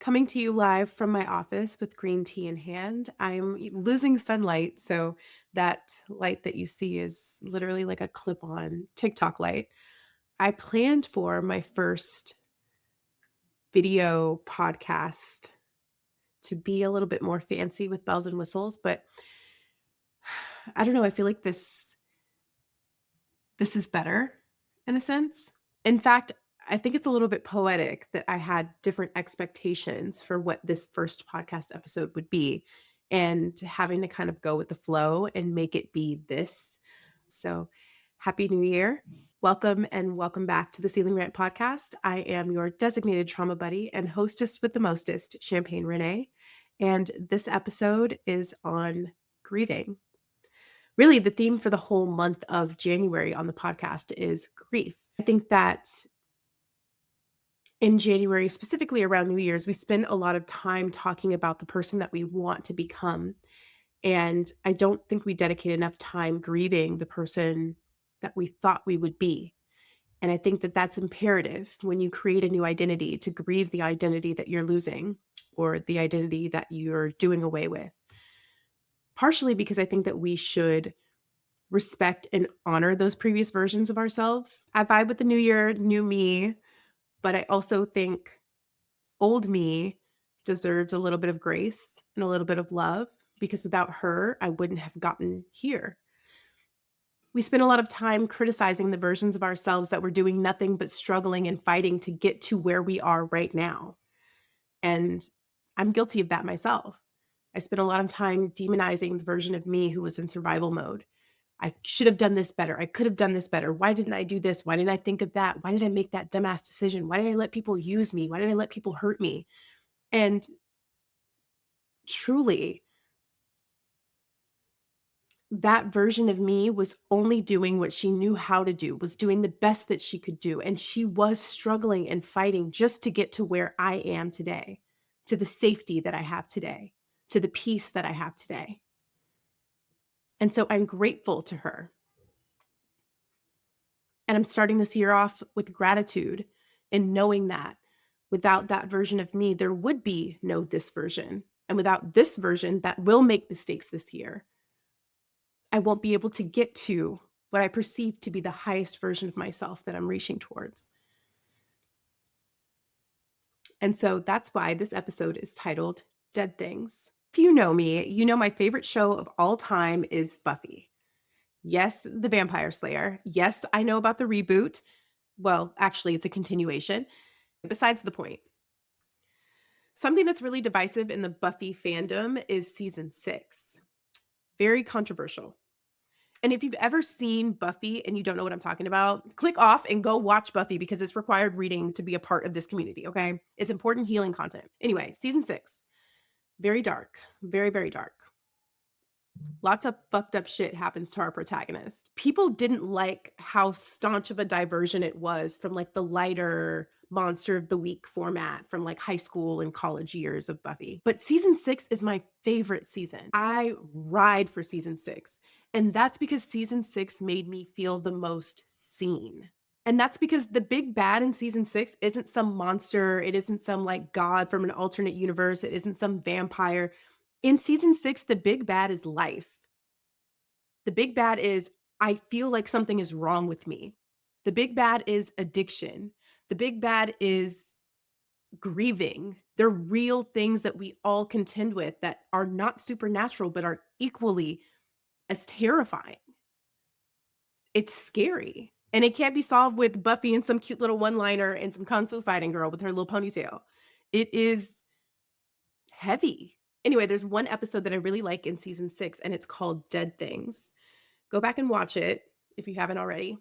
Coming to you live from my office with green tea in hand. I'm losing sunlight, so that light that you see is literally like a clip-on TikTok light. I planned for my first video podcast to be a little bit more fancy with bells and whistles, but I don't know, I feel like this is better in a sense. In fact, I think it's a little bit poetic that I had different expectations for what this first podcast episode would be and having to kind of go with the flow and make it be this. So, Happy New Year. Welcome and welcome back to the Ceiling Rant podcast. I am your designated trauma buddy and hostess with the mostest, Champagne Renee. And this episode is on grieving. Really, the theme for the whole month of January on the podcast is grief. I think that in January, specifically around New Year's, we spend a lot of time talking about the person that we want to become. And I don't think we dedicate enough time grieving the person that we thought we would be. And I think that that's imperative when you create a new identity to grieve the identity that you're losing or the identity that you're doing away with. Partially because I think that we should respect and honor those previous versions of ourselves. I vibe with the new year, new me, but I also think old me deserves a little bit of grace and a little bit of love because without her, I wouldn't have gotten here. We spend a lot of time criticizing the versions of ourselves that were doing nothing but struggling and fighting to get to where we are right now. And I'm guilty of that myself. I spent a lot of time demonizing the version of me who was in survival mode. I should have done this better. I could have done this better. Why didn't I do this? Why didn't I think of that? Why did I make that dumbass decision? Why did I let people use me? Why did I let people hurt me? And truly, that version of me was only doing what she knew how to do, was doing the best that she could do. And she was struggling and fighting just to get to where I am today, to the safety that I have today, to the peace that I have today. And so I'm grateful to her. And I'm starting this year off with gratitude and knowing that without that version of me, there would be no this version. And without this version that will make mistakes this year, I won't be able to get to what I perceive to be the highest version of myself that I'm reaching towards. And so that's why this episode is titled Dead Things. If you know me, you know my favorite show of all time is Buffy. Yes, the Vampire Slayer. Yes, I know about the reboot. Well, actually, it's a continuation. Besides the point, something that's really divisive in the Buffy fandom is season 6. Very controversial. And if you've ever seen Buffy and you don't know what I'm talking about, click off and go watch Buffy because it's required reading to be a part of this community, okay? It's important healing content. Anyway, season 6. Very dark. Very, very dark. Lots of fucked up shit happens to our protagonist. People didn't like how staunch of a diversion it was from like the lighter monster of the week format from like high school and college years of Buffy. But season 6 is my favorite season. I ride for season 6. And that's because season 6 made me feel the most seen. And that's because the big bad in season 6 isn't some monster. It isn't some like god from an alternate universe. It isn't some vampire. In season 6, the big bad is life. The big bad is I feel like something is wrong with me. The big bad is addiction. The big bad is grieving. They're real things that we all contend with that are not supernatural, but are equally as terrifying. It's scary. And it can't be solved with Buffy and some cute little one-liner and some kung fu fighting girl with her little ponytail. It is heavy. Anyway, there's one episode that I really like in season 6, and it's called Dead Things. Go back and watch it if you haven't already.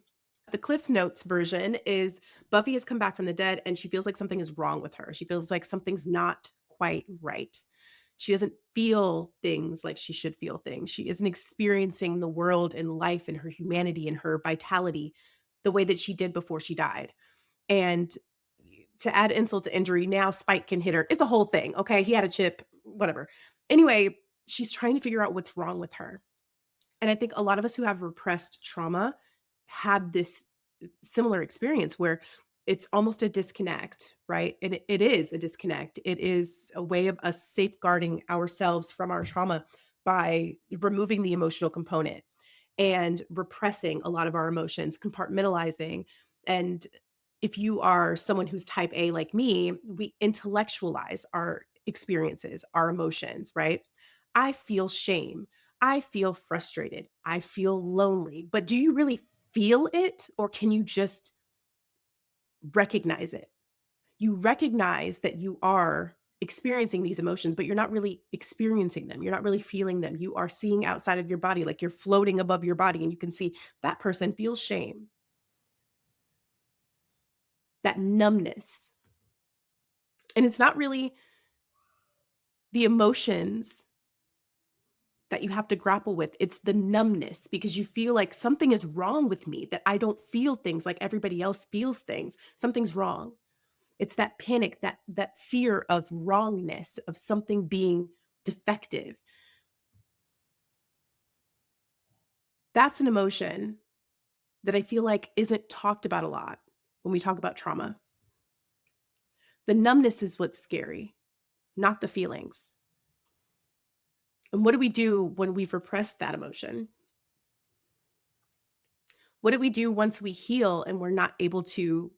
The Cliff Notes version is Buffy has come back from the dead and she feels like something is wrong with her. She feels like something's not quite right. She doesn't feel things like she should feel things. She isn't experiencing the world and life and her humanity and her vitality the way that she did before she died. And to add insult to injury, now Spike can hit her. It's a whole thing, okay? He had a chip, whatever. Anyway, she's trying to figure out what's wrong with her. And I think a lot of us who have repressed trauma have this similar experience where It's almost a disconnect, right? And it is a disconnect. It is a way of us safeguarding ourselves from our trauma by removing the emotional component and repressing a lot of our emotions, compartmentalizing. And if you are someone who's type A like me, we intellectualize our experiences, our emotions, right? I feel shame. I feel frustrated. I feel lonely. But do you really feel it, or can you just recognize it? You recognize that you are experiencing these emotions, but you're not really experiencing them. You're not really feeling them. You are seeing outside of your body, like you're floating above your body, and you can see that person feels shame, that numbness. And it's not really the emotions that you have to grapple with. It's the numbness because you feel like something is wrong with me, that I don't feel things like everybody else feels things. Something's wrong. It's that panic, that fear of wrongness, of something being defective. That's an emotion that I feel like isn't talked about a lot when we talk about trauma. The numbness is what's scary, not the feelings. And what do we do when we've repressed that emotion? What do we do once we heal and we're not able to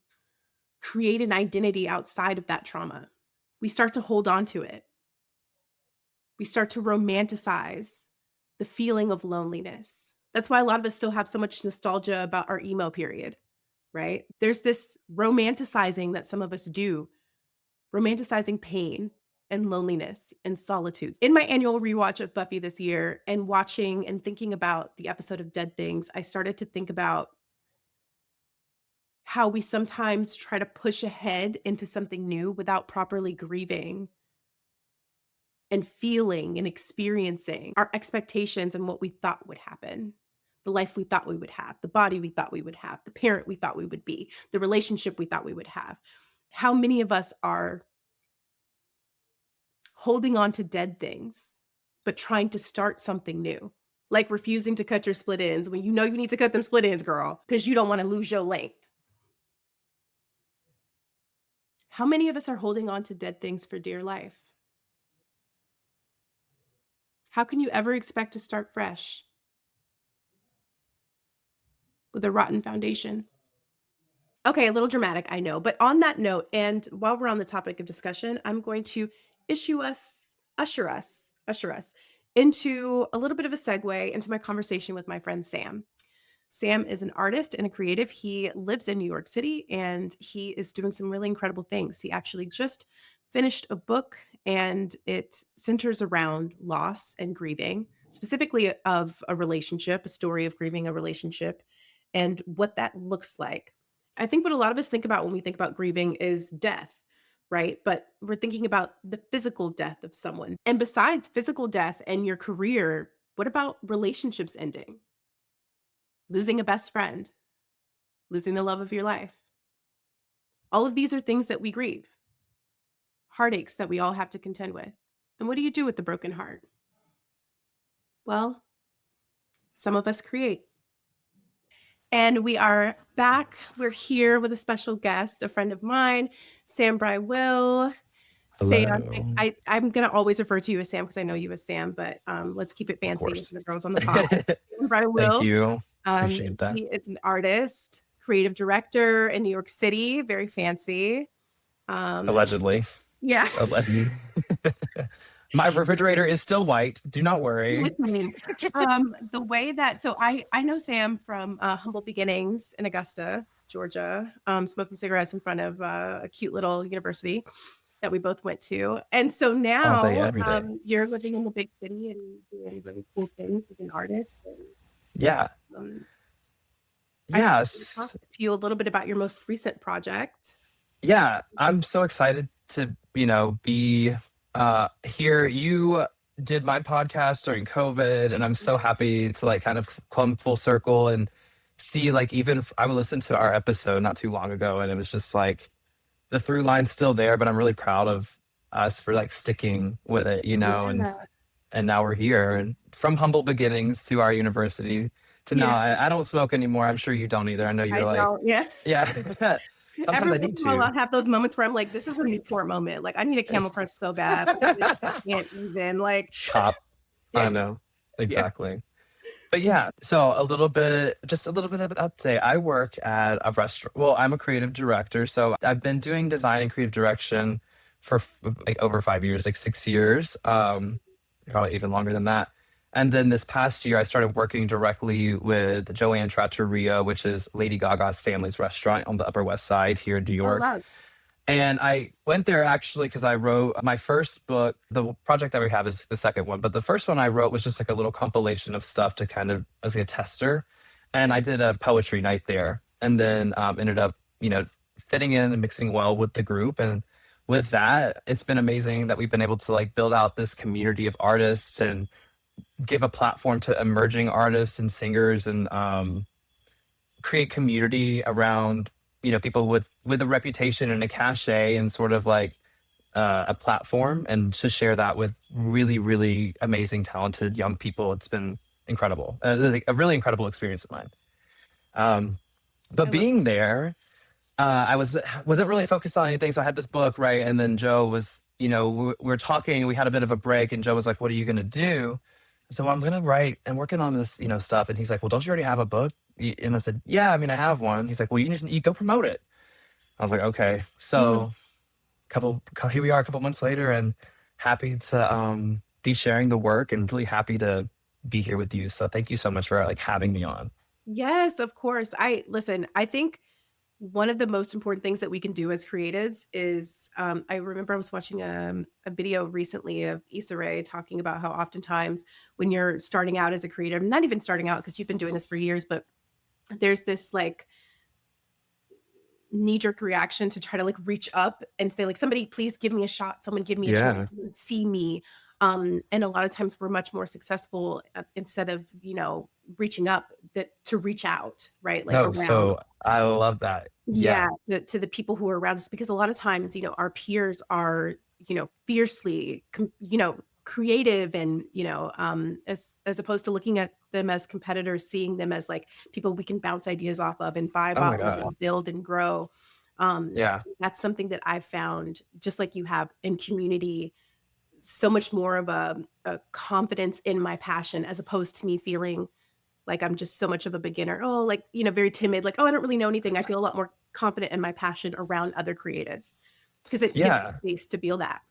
create an identity outside of that trauma? We start to hold on to it. We start to romanticize the feeling of loneliness. That's why a lot of us still have so much nostalgia about our emo period, right? There's this romanticizing that some of us do, romanticizing pain and loneliness and solitude. In my annual rewatch of Buffy this year and watching and thinking about the episode of Dead Things, I started to think about how we sometimes try to push ahead into something new without properly grieving and feeling and experiencing our expectations and what we thought would happen, the life we thought we would have, the body we thought we would have, the parent we thought we would be, the relationship we thought we would have. How many of us are holding on to dead things, but trying to start something new? Like refusing to cut your split ends when you know you need to cut them split ends, girl, because you don't want to lose your length. How many of us are holding on to dead things for dear life? How can you ever expect to start fresh with a rotten foundation? Okay, a little dramatic, I know. But on that note, and while we're on the topic of discussion, I'm going to usher us into a little bit of a segue into my conversation with my friend Sam. Sam is an artist and a creative. He lives in New York City and he is doing some really incredible things. He actually just finished a book and it centers around loss and grieving, specifically of a relationship, a story of grieving a relationship, and what that looks like. I think what a lot of us think about when we think about grieving is death, right? But we're thinking about the physical death of someone. And besides physical death and your career, what about relationships ending? Losing a best friend, losing the love of your life. All of these are things that we grieve, heartaches that we all have to contend with. And what do you do with the broken heart? Well, some of us create. And we are back. We're here with a special guest, a friend of mine, Sambrywil. Sam, Hello. I'm going to always refer to you as Sam because I know you as Sam, but let's keep it Of fancy for course. the girls on the pod. Thank Sambrywil. you. Appreciate that. He is an artist, creative director in New York City, very fancy. Um, Allegedly. yeah, Allegedly. My refrigerator is still white. Do not worry. listening. The way that I know Sam from Humble Beginnings in Augusta, Georgia, smoking cigarettes in front of a cute little university that we both went to, and so All day, now every day. you're living in the big city and doing really cool things as an artist. And Yeah. um, I just want to talk Yes. to you a little bit about your most recent project. Yeah. I'm so excited to, be here. You did my podcast during COVID, and I'm so happy to kind of come full circle and see I listened to our episode not too long ago, and it was just the through line's still there, but I'm really proud of us for sticking with it, Yeah, and now we're here, and from humble beginnings to our university to now. yeah, I don't smoke anymore. I'm sure you don't either. I know I you're know. Yeah, yeah. sometimes Every I once need in a while, to. I'll have those moments where I'm like, "This is a Newport moment." Like, I need a Camel Crunch so bad. Like, I can't even, like Pop. yeah, I know. yeah. Exactly. But yeah, so just a little bit of an update. I work at a restaurant. Well, I'm a creative director, so I've been doing design and creative direction for like over 5 years, like 6 years, probably even longer than that. And then this past year, I started working directly with Joanne Trattoria, which is Lady Gaga's family's restaurant on the Upper West Side here in New Oh, York. wow. And I went there actually because I wrote my first book. The project that we have is the second one, but the first one I wrote was just like a little compilation of stuff to kind of as a tester. And I did a poetry night there, and then ended up, fitting in and mixing well with the group. And with that, it's been amazing that we've been able to like build out this community of artists and give a platform to emerging artists and singers, and create community around people with a reputation and a cachet and sort of like a platform, and to share that with really really amazing talented young people. It's been incredible, like a really incredible experience of mine. um, I but love being there, wasn't really focused on anything. So I had this book, right? And then Joe was, we were talking, we had a bit of a break, and Joe was like, "What are you gonna do?" So I'm gonna write and working on this, stuff. And he's like, "Well, don't you already have a book?" And I said, "Yeah, I mean, I have one." He's like, "Well, you go promote it." I was like, "Okay." Mhm. So here we are a couple months later, and happy to be sharing the work, and really happy to be here with you. So thank you so much for like having me on. Yes, of course. I think one of the most important things that we can do as creatives is, I remember I was watching, a video recently of Issa Rae talking about how oftentimes when you're starting out as a creative, not even starting out because you've been doing this for years, but there's this like knee-jerk reaction to try to like reach up and say like, "Somebody please give me a shot, someone give me a chance, Yeah. see me." And a lot of times we're much more successful, instead of reaching up, that to reach out, right, like No, around. so I love that. Yeah, Yeah. to the people who are around us, because a lot of times, our peers are, fiercely, creative, and, as opposed to looking at them as competitors, seeing them as like people we can bounce ideas off of and vibe Oh off my of God. and build and grow. Yeah. That's something that I've found, just like you have in community, so much more of a confidence in my passion, as opposed to me feeling like I'm just so much of a beginner. Oh, like, very timid, like, "Oh, I don't really know anything." I feel a lot more confident in my passion around other creatives because it gives Yeah. space to feel that.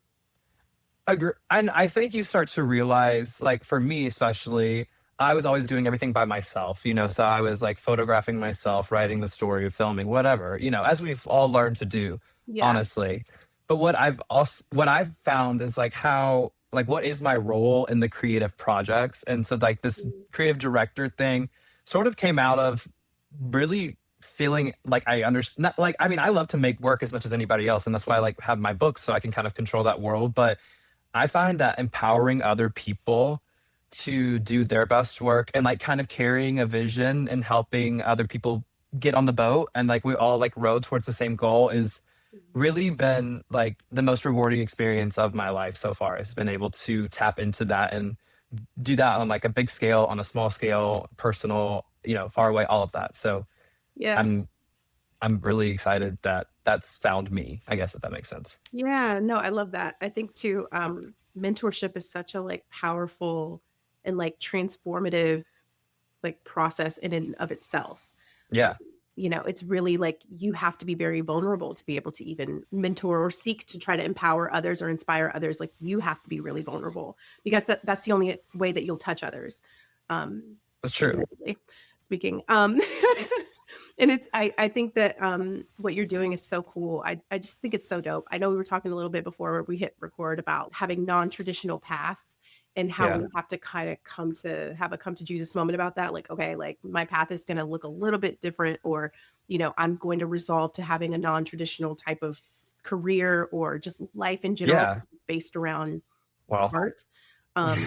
Agree. And I think you start to realize, like for me especially, I was always doing everything by myself, so I was like photographing myself, writing the story, filming, whatever, as we've all learned to do, Yeah. honestly. But what I've found is like how, like, what is my role in the creative projects? And so like this Mhm. creative director thing sort of came out of really feeling like I understand. Like, I mean, I love to make work as much as anybody else, and that's why I like have my books, so I can kind of control that world. But I find that empowering other people to do their best work, and like kind of carrying a vision and helping other people get on the boat, and like we all like row towards the same goal, is really been like the most rewarding experience of my life so far. Has been able to tap into that and do that on like a big scale, on a small scale, personal, far away, all of that. So Yeah. I'm I'm really excited that that's found me, I guess, if that makes sense. Yeah, no, I love that. I think too, mentorship is such a like powerful and like transformative like process in and of itself. Um, Yeah. it's really like you have to be very vulnerable to be able to even mentor or seek to try to empower others or inspire others. Like you have to be really vulnerable because that's the only way that you'll touch others. That's true. Figuratively speaking. And I think that what you're doing is so cool. I just think it's so dope. I know we were talking a little bit before we hit record about having non-traditional paths and how Yeah. we have to kind of come to Jesus moment about that. Like, okay, like my path is going to look a little bit different, or, I'm going to resolve to having a non-traditional type of career or just life in general Yeah. based around Well, art. Um,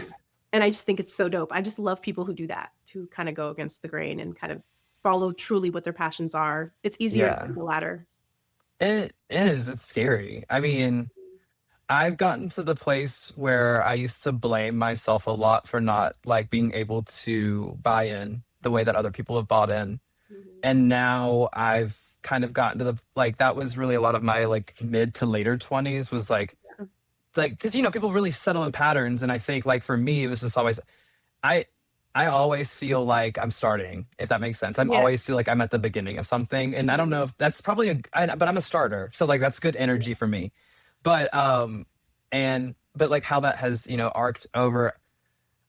and I just think it's so dope. I just love people who do that, to kind of go against the grain and kind of follow truly what their passions are. It's easier to yeah. climb the ladder. It is. It's scary. I mean, I've gotten to the place where I used to blame myself a lot for not like being able to buy in the way that other people have bought in. Mhm. And now I've kind of gotten to the like that was really a lot of my like mid to later 20s was like because people really settle in patterns, and I think like for me it was just always I I always feel like I'm starting, if that makes sense. I'm Yeah. always feel like I'm at the beginning of something, and I don't know if that's probably but I'm a starter, so like that's good Yeah. energy for me. But but like how that has arced over.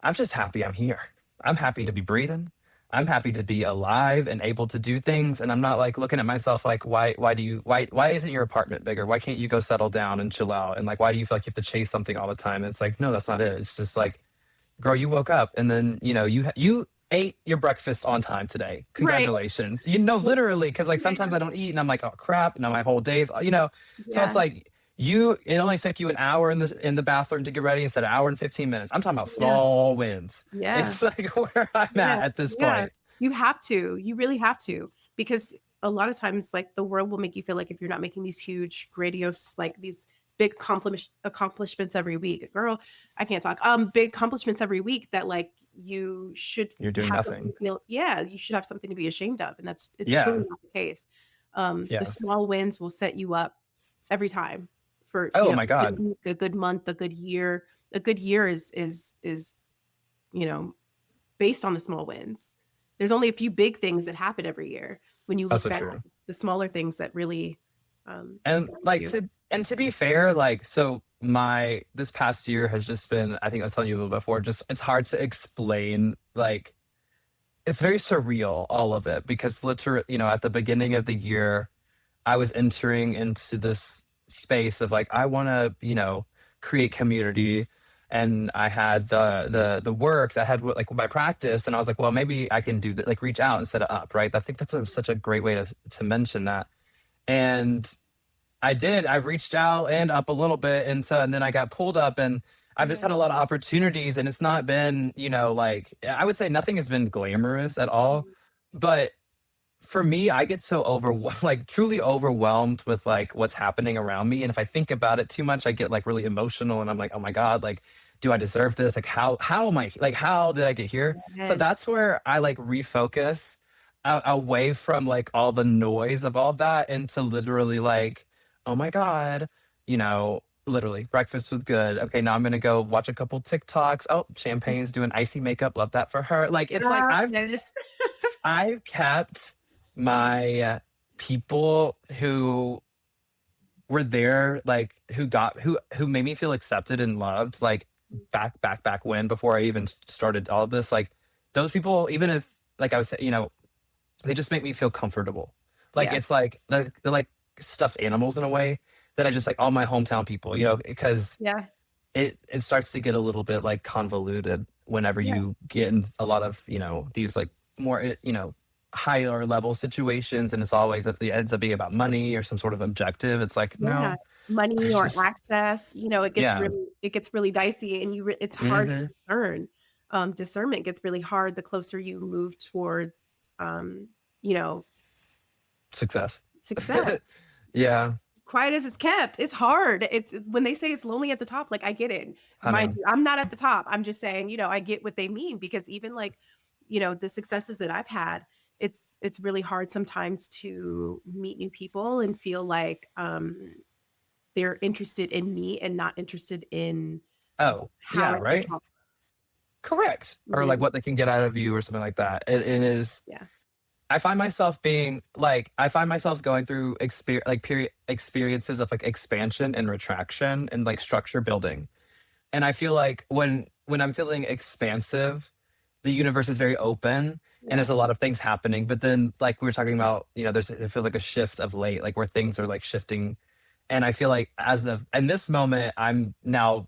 I'm just happy I'm here. I'm happy to be breathing. I'm happy to be alive and able to do things. And I'm not like looking at myself like, why isn't your apartment bigger? Why can't you go settle down and chill out? And like, why do you feel like you have to chase something all the time? And it's like, no, that's not it. It's just like, girl, you woke up and then, you ate your breakfast on time today. Right. Congratulations. Literally, because like Yeah. sometimes I don't eat and I'm like, oh crap. My whole day's, so it's Yeah. like, it only took you an hour in the bathroom to get ready instead of an hour and 15 minutes. I'm talking about Yeah. small wins. Yeah. It's like where I'm Yeah. at this Yeah. point. You have to. You really have to. Because a lot of times, like the world will make you feel like if you're not making these huge, grandiose, like these big accomplishments every week, girl, I can't talk. Big accomplishments every week that like you should You're doing have something nothing. to feel. Yeah, you should have something to be ashamed of, and it's Yeah. truly not the case. The Yeah. small wins will set you up every time for Oh my a good God. week, a good month, a good year. A good year is you know based on the small wins. There's only a few big things that happen every year. When you That's look so back, true. the smaller things that really And impact like you. to be fair, like so my this past year has just been, I think I was telling you a little before, just it's hard to explain, like it's very surreal, all of it, because literally, at the beginning of the year, I was entering into this space of like, I want to, create community. And I had the work that had like my practice, and I was like, well, maybe I can do that, like reach out instead of up, right? I think that's such a great way to mention that. And I did. I reached out and up a little bit, and then I got pulled up, and I've just Yeah. had a lot of opportunities, and it's not been, like I would say nothing has been glamorous at all, but for me, I get so overwhelmed, like truly overwhelmed with like what's happening around me, and if I think about it too much, I get like really emotional, and I'm like, oh my god, like, do I deserve this? Like, how am I? Like, how did I get here? So Yes. that's where I like refocus away from like all the noise of all that into literally like, oh my god, literally breakfast was good. Okay, now I'm gonna go watch a couple TikToks. Oh, Champagne's doing icy makeup. Love that for her. Like, it's like Yes. I've kept my people who were there, like who made me feel accepted and loved, like back when, before I even started all of this. Like those people, even if like I was, they just make me feel comfortable. Like Yes. it's like they're like stuffed animals in a way that I just like all my hometown people, because Yeah. it starts to get a little bit like convoluted whenever Yeah. you get in a lot of these like more higher level situations, and it's always, if it ends up being about money or some sort of objective, it's like, Yeah. no, I Money or just, access, yeah. it gets really dicey, and it's hard to Hmm. discern. Discernment gets really hard the closer you move towards you know, Success. success. Yeah, Quiet as it's kept. It's hard. It's when they say it's lonely at the top, like I get it. I Mind know. you, I'm not at the top. I'm just saying, I get what they mean because even like, the successes that I've had, it's really hard sometimes to meet new people and feel like they're interested in me and not interested in Oh how yeah, I can right. help. Correct. Or like Mhm. what they can get out of you or something like that. It is. Yeah. I find myself being like, I find myself going through period experiences of like expansion and retraction and like structure building. And I feel like when I'm feeling expansive, the universe is very open and Yeah. there's a lot of things happening. But then like we were talking about, it feels like a shift of late, like where things are like shifting. And I feel like as of in this moment, I'm now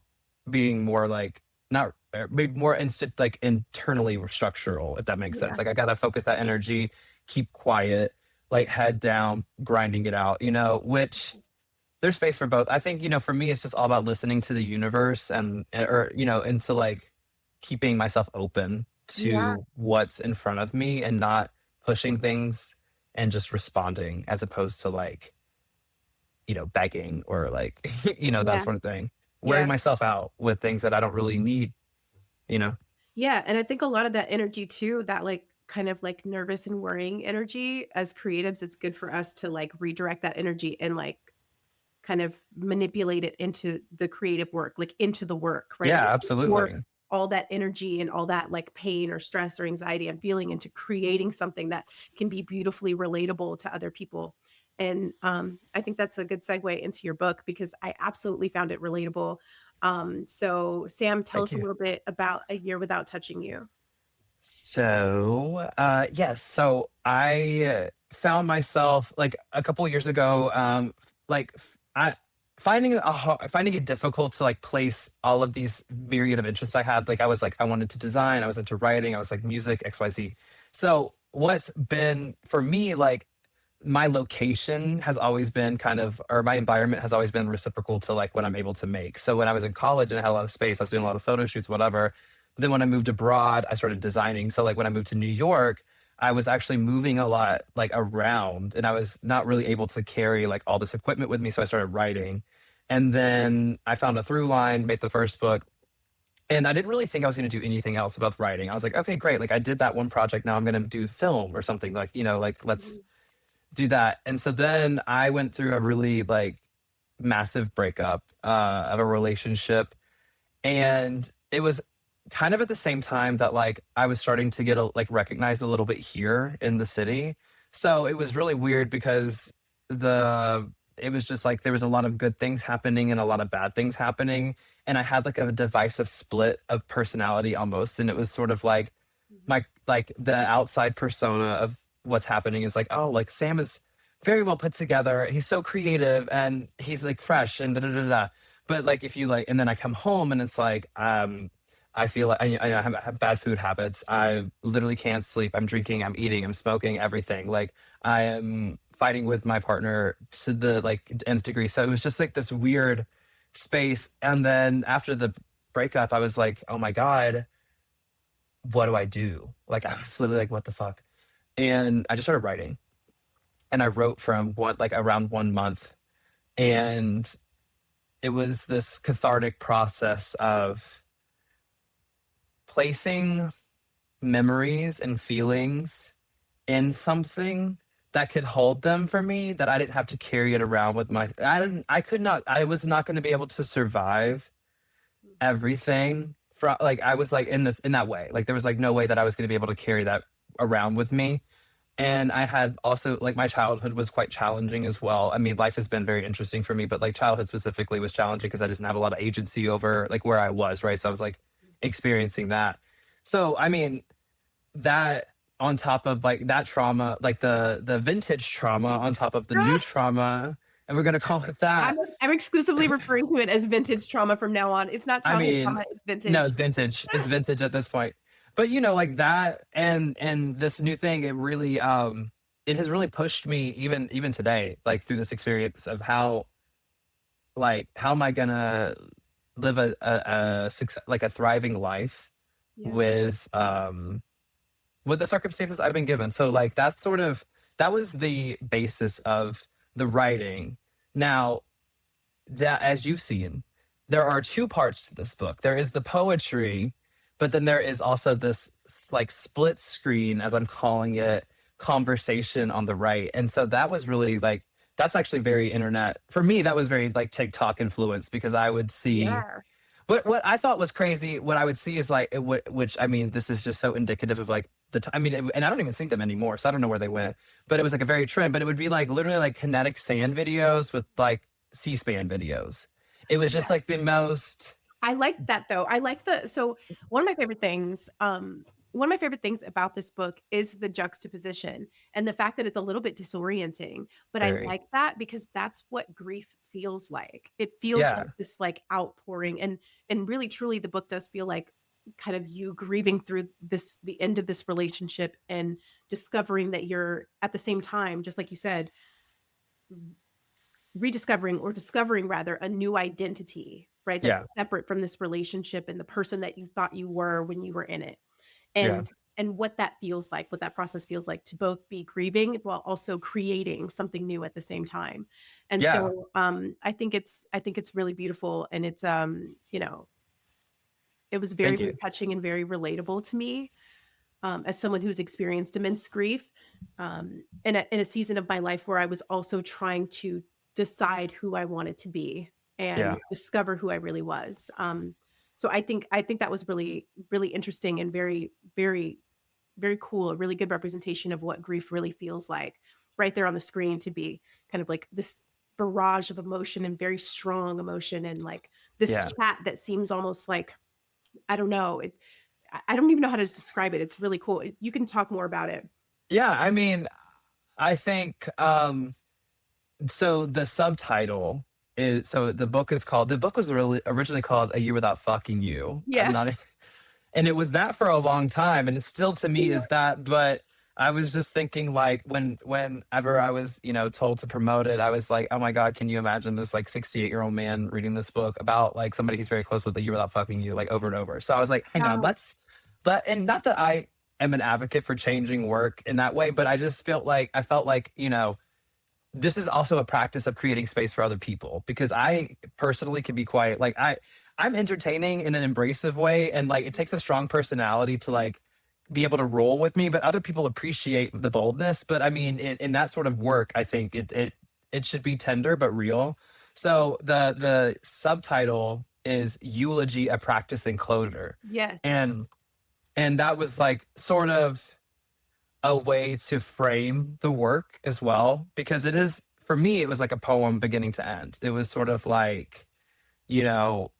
being more like not maybe more like internally structural, if that makes sense. Yeah. Like I gotta focus that energy, keep quiet, like head down, grinding it out, which there's space for both. I think, for me, it's just all about listening to the universe or, into like keeping myself open Yeah. to what's in front of me and not pushing things and just responding as opposed to like, begging or like, that Yeah. sort of thing. Wearing Yeah. myself out with things that I don't really need, you know? Yeah, and I think a lot of that energy too, that like kind of like nervous and worrying energy as creatives, it's good for us to like redirect that energy and like kind of manipulate it into the creative work, like into the work, right? Yeah, Like, or absolutely. all that energy and all that like pain or stress or anxiety I'm feeling into creating something that can be beautifully relatable to other people. And I think that's a good segue into your book because I absolutely found it relatable. So, Sam, tell Thank us a you. little bit about A Year Without Touching You. So, yes. So I found myself like a couple of years ago, like I finding it difficult to like place all of these myriad of interests I had. Like I was like I wanted to design, I was into writing, I was like music, XYZ. So what's been for me like my location has always been kind of, or my environment has always been reciprocal to like what I'm able to make. So when I was in college and I had a lot of space, I was doing a lot of photo shoots, whatever. But then when I moved abroad, I started designing. So like when I moved to New York, I was actually moving a lot like around and I was not really able to carry like all this equipment with me. So I started writing. And then I found a through line, made the first book. And I didn't really think I was going to do anything else about writing. I was like, okay, great. Like I did that one project. Now I'm going to do film or something like, like let's Mhm. do that. And so then I went through a really like massive breakup of a relationship. And it was kind of at the same time that like I was starting to get like recognized a little bit here in the city. So it was really weird because the it was just like there was a lot of good things happening and a lot of bad things happening. And I had like a divisive split of personality almost. And it was sort of like Mhm. my like the outside persona of what's happening is like, oh, like Sam is very well put together. He's so creative and he's like fresh and da da da da. But like if you like, and then I come home and it's like, I feel like I have bad food habits. I literally can't sleep. I'm drinking, I'm eating, I'm smoking, everything. Like I am fighting with my partner to the like nth degree. So it was just like this weird space. And then after the breakup, I was like, oh my God, what do I do? Like I was literally like, what the fuck? And I just started writing. And I wrote from what like around 1 month. And it was this cathartic process of placing memories and feelings in something that could hold them for me that I didn't have to carry it around with my I could not I was not going to be able to survive everything from like I was like in that way. Like there was like no way that I was going to be able to carry that around with me. And I had also like my childhood was quite challenging as well. I mean, life has been very interesting for me, but like childhood specifically was challenging because I didn't have a lot of agency over like where I was, right? So I was like experiencing that. So I mean, that on top of like that trauma, like the vintage trauma on top of the new trauma, and we're gonna call it I'm that. I'm exclusively referring to it as vintage trauma from now on. It's not I childhood mean, trauma, it's no, vintage. it's vintage. It's vintage at this point. But like that and this new thing, it has really pushed me even today, like through this experience of how am I gonna live like a thriving life Yeah. with the circumstances I've been given. So like that was the basis of the writing. Now that as you've seen, there are two parts to this book. There is the poetry, but then there is also this like split screen, as I'm calling it, conversation on the right. And so that was really like that's actually very internet for me. That was very like TikTok influence because I would see Yeah. what I thought was crazy. What I would see is like which I mean, this is just so indicative of like I mean, and I don't even see them anymore, so I don't know where they went. But it was like a very trend. But it would be like literally like kinetic sand videos with like C-SPAN videos. It was just like the most. I like that though. I like the so one of my favorite things, one of my favorite things about this book is the juxtaposition and the fact that it's a little bit disorienting. But I Very. like that because that's what grief feels like. It feels Yeah, like this like outpouring and really truly the book does feel like kind of you grieving through this the end of this relationship and discovering that you're at the same time, just like you said, rediscovering or discovering rather a new identity, right? That's yeah, separate from this relationship and the person that you thought you were when you were in it. yeah, And what that feels like, what that process feels like to both be grieving while also creating something new at the same time. And yeah. so I think it's really beautiful and it's you know, it was very, Thank very you. touching and very relatable to me. as someone who's experienced immense grief, in a season of my life where I was also trying to decide who I wanted to be and Yeah. discover who I really was. So I think that was really really interesting and very very very cool. A really good representation of what grief really feels like, right there on the screen, to be kind of like this barrage of emotion and very strong emotion, and like this Yeah. chat that seems almost like, I don't know. I don't even know how to describe it. It's really cool. You can talk more about it. Yeah. I mean, I think so the subtitle is so the book was really originally called A Year Without Fucking You. I'm Yeah. not and it was that for a long time, and it still to me is that, but I was just thinking like whenever I was, told to promote it, I was like, oh my God, can you imagine this like 68-year-old man reading this book about like somebody he's very close with, A Year Without Fucking You, like over and over. So I was like, hang on, Wow. and not that I am an advocate for changing work in that way, but I felt like, this is also a practice of creating space for other people, because I personally can be quite like I'm entertaining in an embracive way, and like it takes a strong personality to like be able to roll with me, but other people appreciate the boldness. But I mean, in that sort of work, I think it should be tender but real. So the subtitle is Eulogy: A Practice in Closure. Yes. And that was like sort of a way to frame the work as well, because it is, for me it was like a poem beginning to end. It was sort of like, you know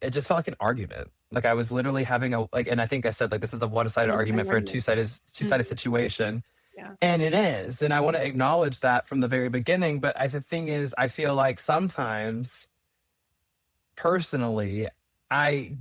it just felt like an argument. Like I was literally having a like, and I think I said like this is a one-sided I argument for a learned it. two-sided Mhm. situation. Yeah. And it is, and I want to acknowledge that from the very beginning. But the thing is, I feel like sometimes personally I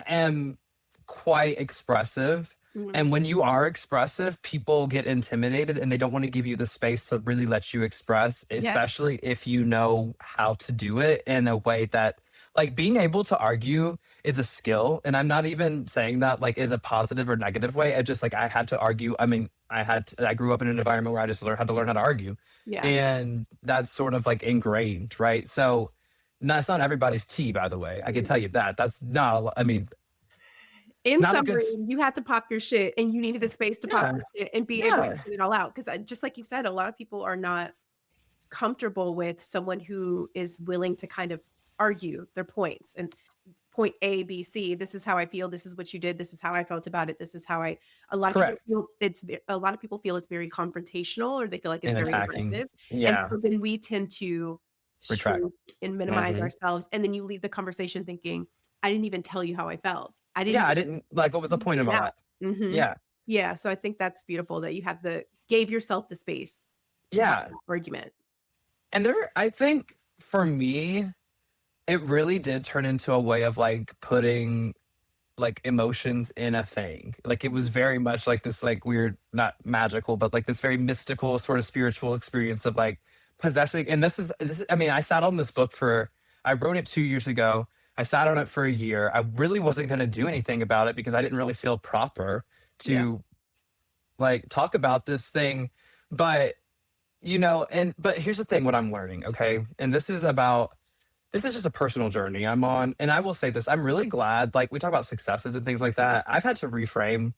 am quite expressive. Mhm. And when you are expressive, people get intimidated and they don't want to give you the space to really let you express, Yeah. especially if you know how to do it in a way that, like, being able to argue is a skill. And I'm not even saying that like is a positive or negative way. I just like, I had to argue. I mean, I grew up in an environment where I just had to learn how to argue. Yeah. And that's sort of like ingrained, right? So that's not everybody's tea, by the way. I can Mhm. tell you that. That's not, I mean, In not a good. summary, you had to pop your shit and you needed the space to pop Yeah, your shit and be able to yeah, get it all out. Because just like you said, a lot of people are not comfortable with someone who is willing to kind of argue their points and point A, B, C. This is how I feel. This is what you did. This is how I felt about it. This is how I. A lot of people correct. feel a lot of people feel it's very confrontational, or they feel like it's And very attacking. aggressive, and Yeah, so then we tend to retract. shrink and minimize Hmm. ourselves, and then you leave the conversation thinking, "I didn't even tell you how I felt. I didn't Yeah, I even didn't like. What was the get point of it all out." that? Mhm. Yeah, Yeah, so I think that's beautiful that you had the gave yourself the space to have yeah. that argument. And I think for me, it really did turn into a way of like putting like emotions in a thing. Like it was very much like this like weird, not magical, but like this very mystical sort of spiritual experience of like possessing. And I mean, I sat on this book I wrote it 2 years ago. I sat on it for a year. I really wasn't going to do anything about it because I didn't really feel proper Yeah. to like talk about this thing. But, but here's the thing, what I'm learning. Okay. And this is just a personal journey I'm on. And I will say this, I'm really glad, like we talk about successes and things like that. I've had to reframe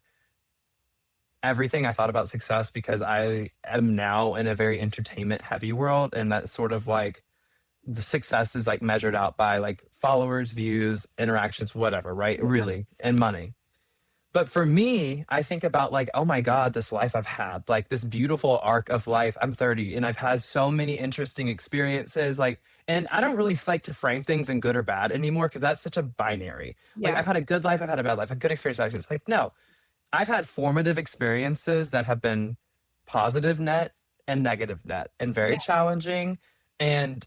everything I thought about success because I am now in a very entertainment heavy world. And that's sort of like the success is like measured out by like followers, views, interactions, whatever, right? Yeah. Really, and money. But for me, I think about like, oh my God, this life I've had, like this beautiful arc of life. I'm 30 and I've had so many interesting experiences. Like, and I don't really like to frame things in good or bad anymore because that's such a binary. Like, Yeah. I've had a good life, I've had a bad life, a good experience, bad experience. Like, no, I've had formative experiences that have been positive net and negative net and very Yeah. challenging. And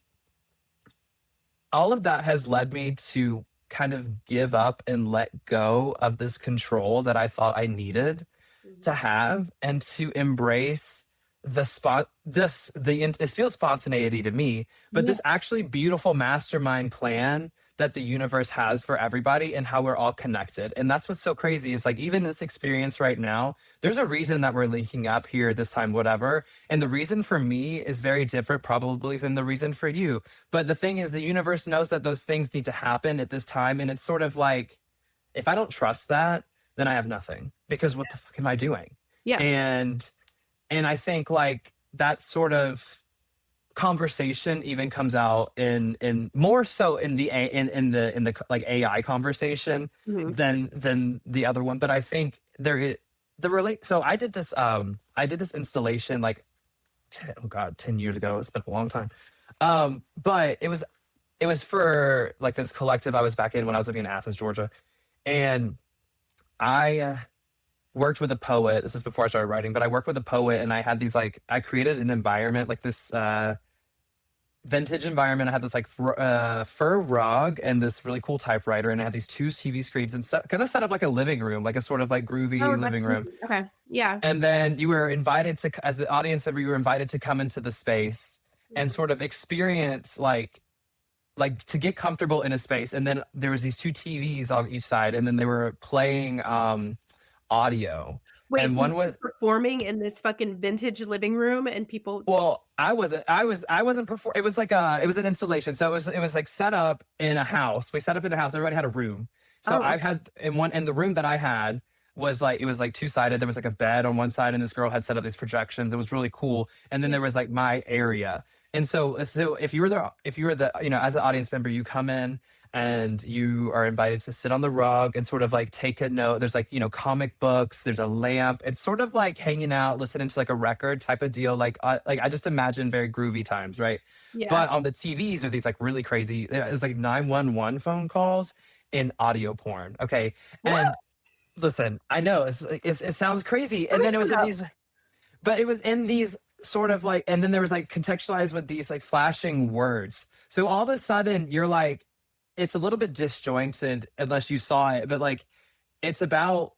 all of that has led me to kind of give up and let go of this control that I thought I needed to Mhm. have and to embrace the spot it feels spontaneity to me, but Yeah. this actually beautiful mastermind plan that the universe has for everybody and how we're all connected. And that's what's so crazy is like even this experience right now, there's a reason that we're linking up here this time, whatever. And the reason for me is very different probably than the reason for you. But the thing is the universe knows that those things need to happen at this time. And it's sort of like if I don't trust that, then I have nothing, because what the fuck am I doing? Yeah. And I think like that sort of conversation even comes out in more so in the in the like AI conversation Mhm. than the other one. But I think there is the relate. So I did this installation like oh god, 10 years ago. It's been a long time. But it was for like this collective I was back in when I was living in Athens, Georgia, and I worked with a poet. This is before I started writing, but I worked with a poet, and I had these like I created an environment like this vintage environment. I had this like fur rug and this really cool typewriter, and I had these two TV screens and kind of set up like a living room, like a sort of like groovy Oh, that's living room. amazing. Okay. Yeah. And then you were invited to, as the audience member, you were invited to come into the space and Mhm. sort of experience like to get comfortable in a space. And then there was these two TVs on each side, and then they were playing audio. Wait, And so you one were was performing in this fucking vintage living room and people. well, I wasn't perform. It was like it was an installation. So it was like set up in a house. We set up in a house. Everybody had a room. So Oh, I okay. had in the room that I had was like it was like two-sided. There was like a bed on one side, and this girl had set up these projections. It was really cool. And then Yeah. there was like my area. And so if you were the as an audience member, you come in and you are invited to sit on the rug and sort of like take a note. There's like comic books. There's a lamp. It's sort of like hanging out, listening to like a record type of deal. Like I just imagine very groovy times, right? Yeah. But on the TVs are these like really crazy. It's like 911 phone calls and audio porn. Okay, What? and listen, I know it sounds crazy, What and is then it was in that? these, but it was in these sort of like, and then there was like contextualized with these like flashing words. So all of a sudden you're like, it's a little bit disjointed unless you saw it, but like it's about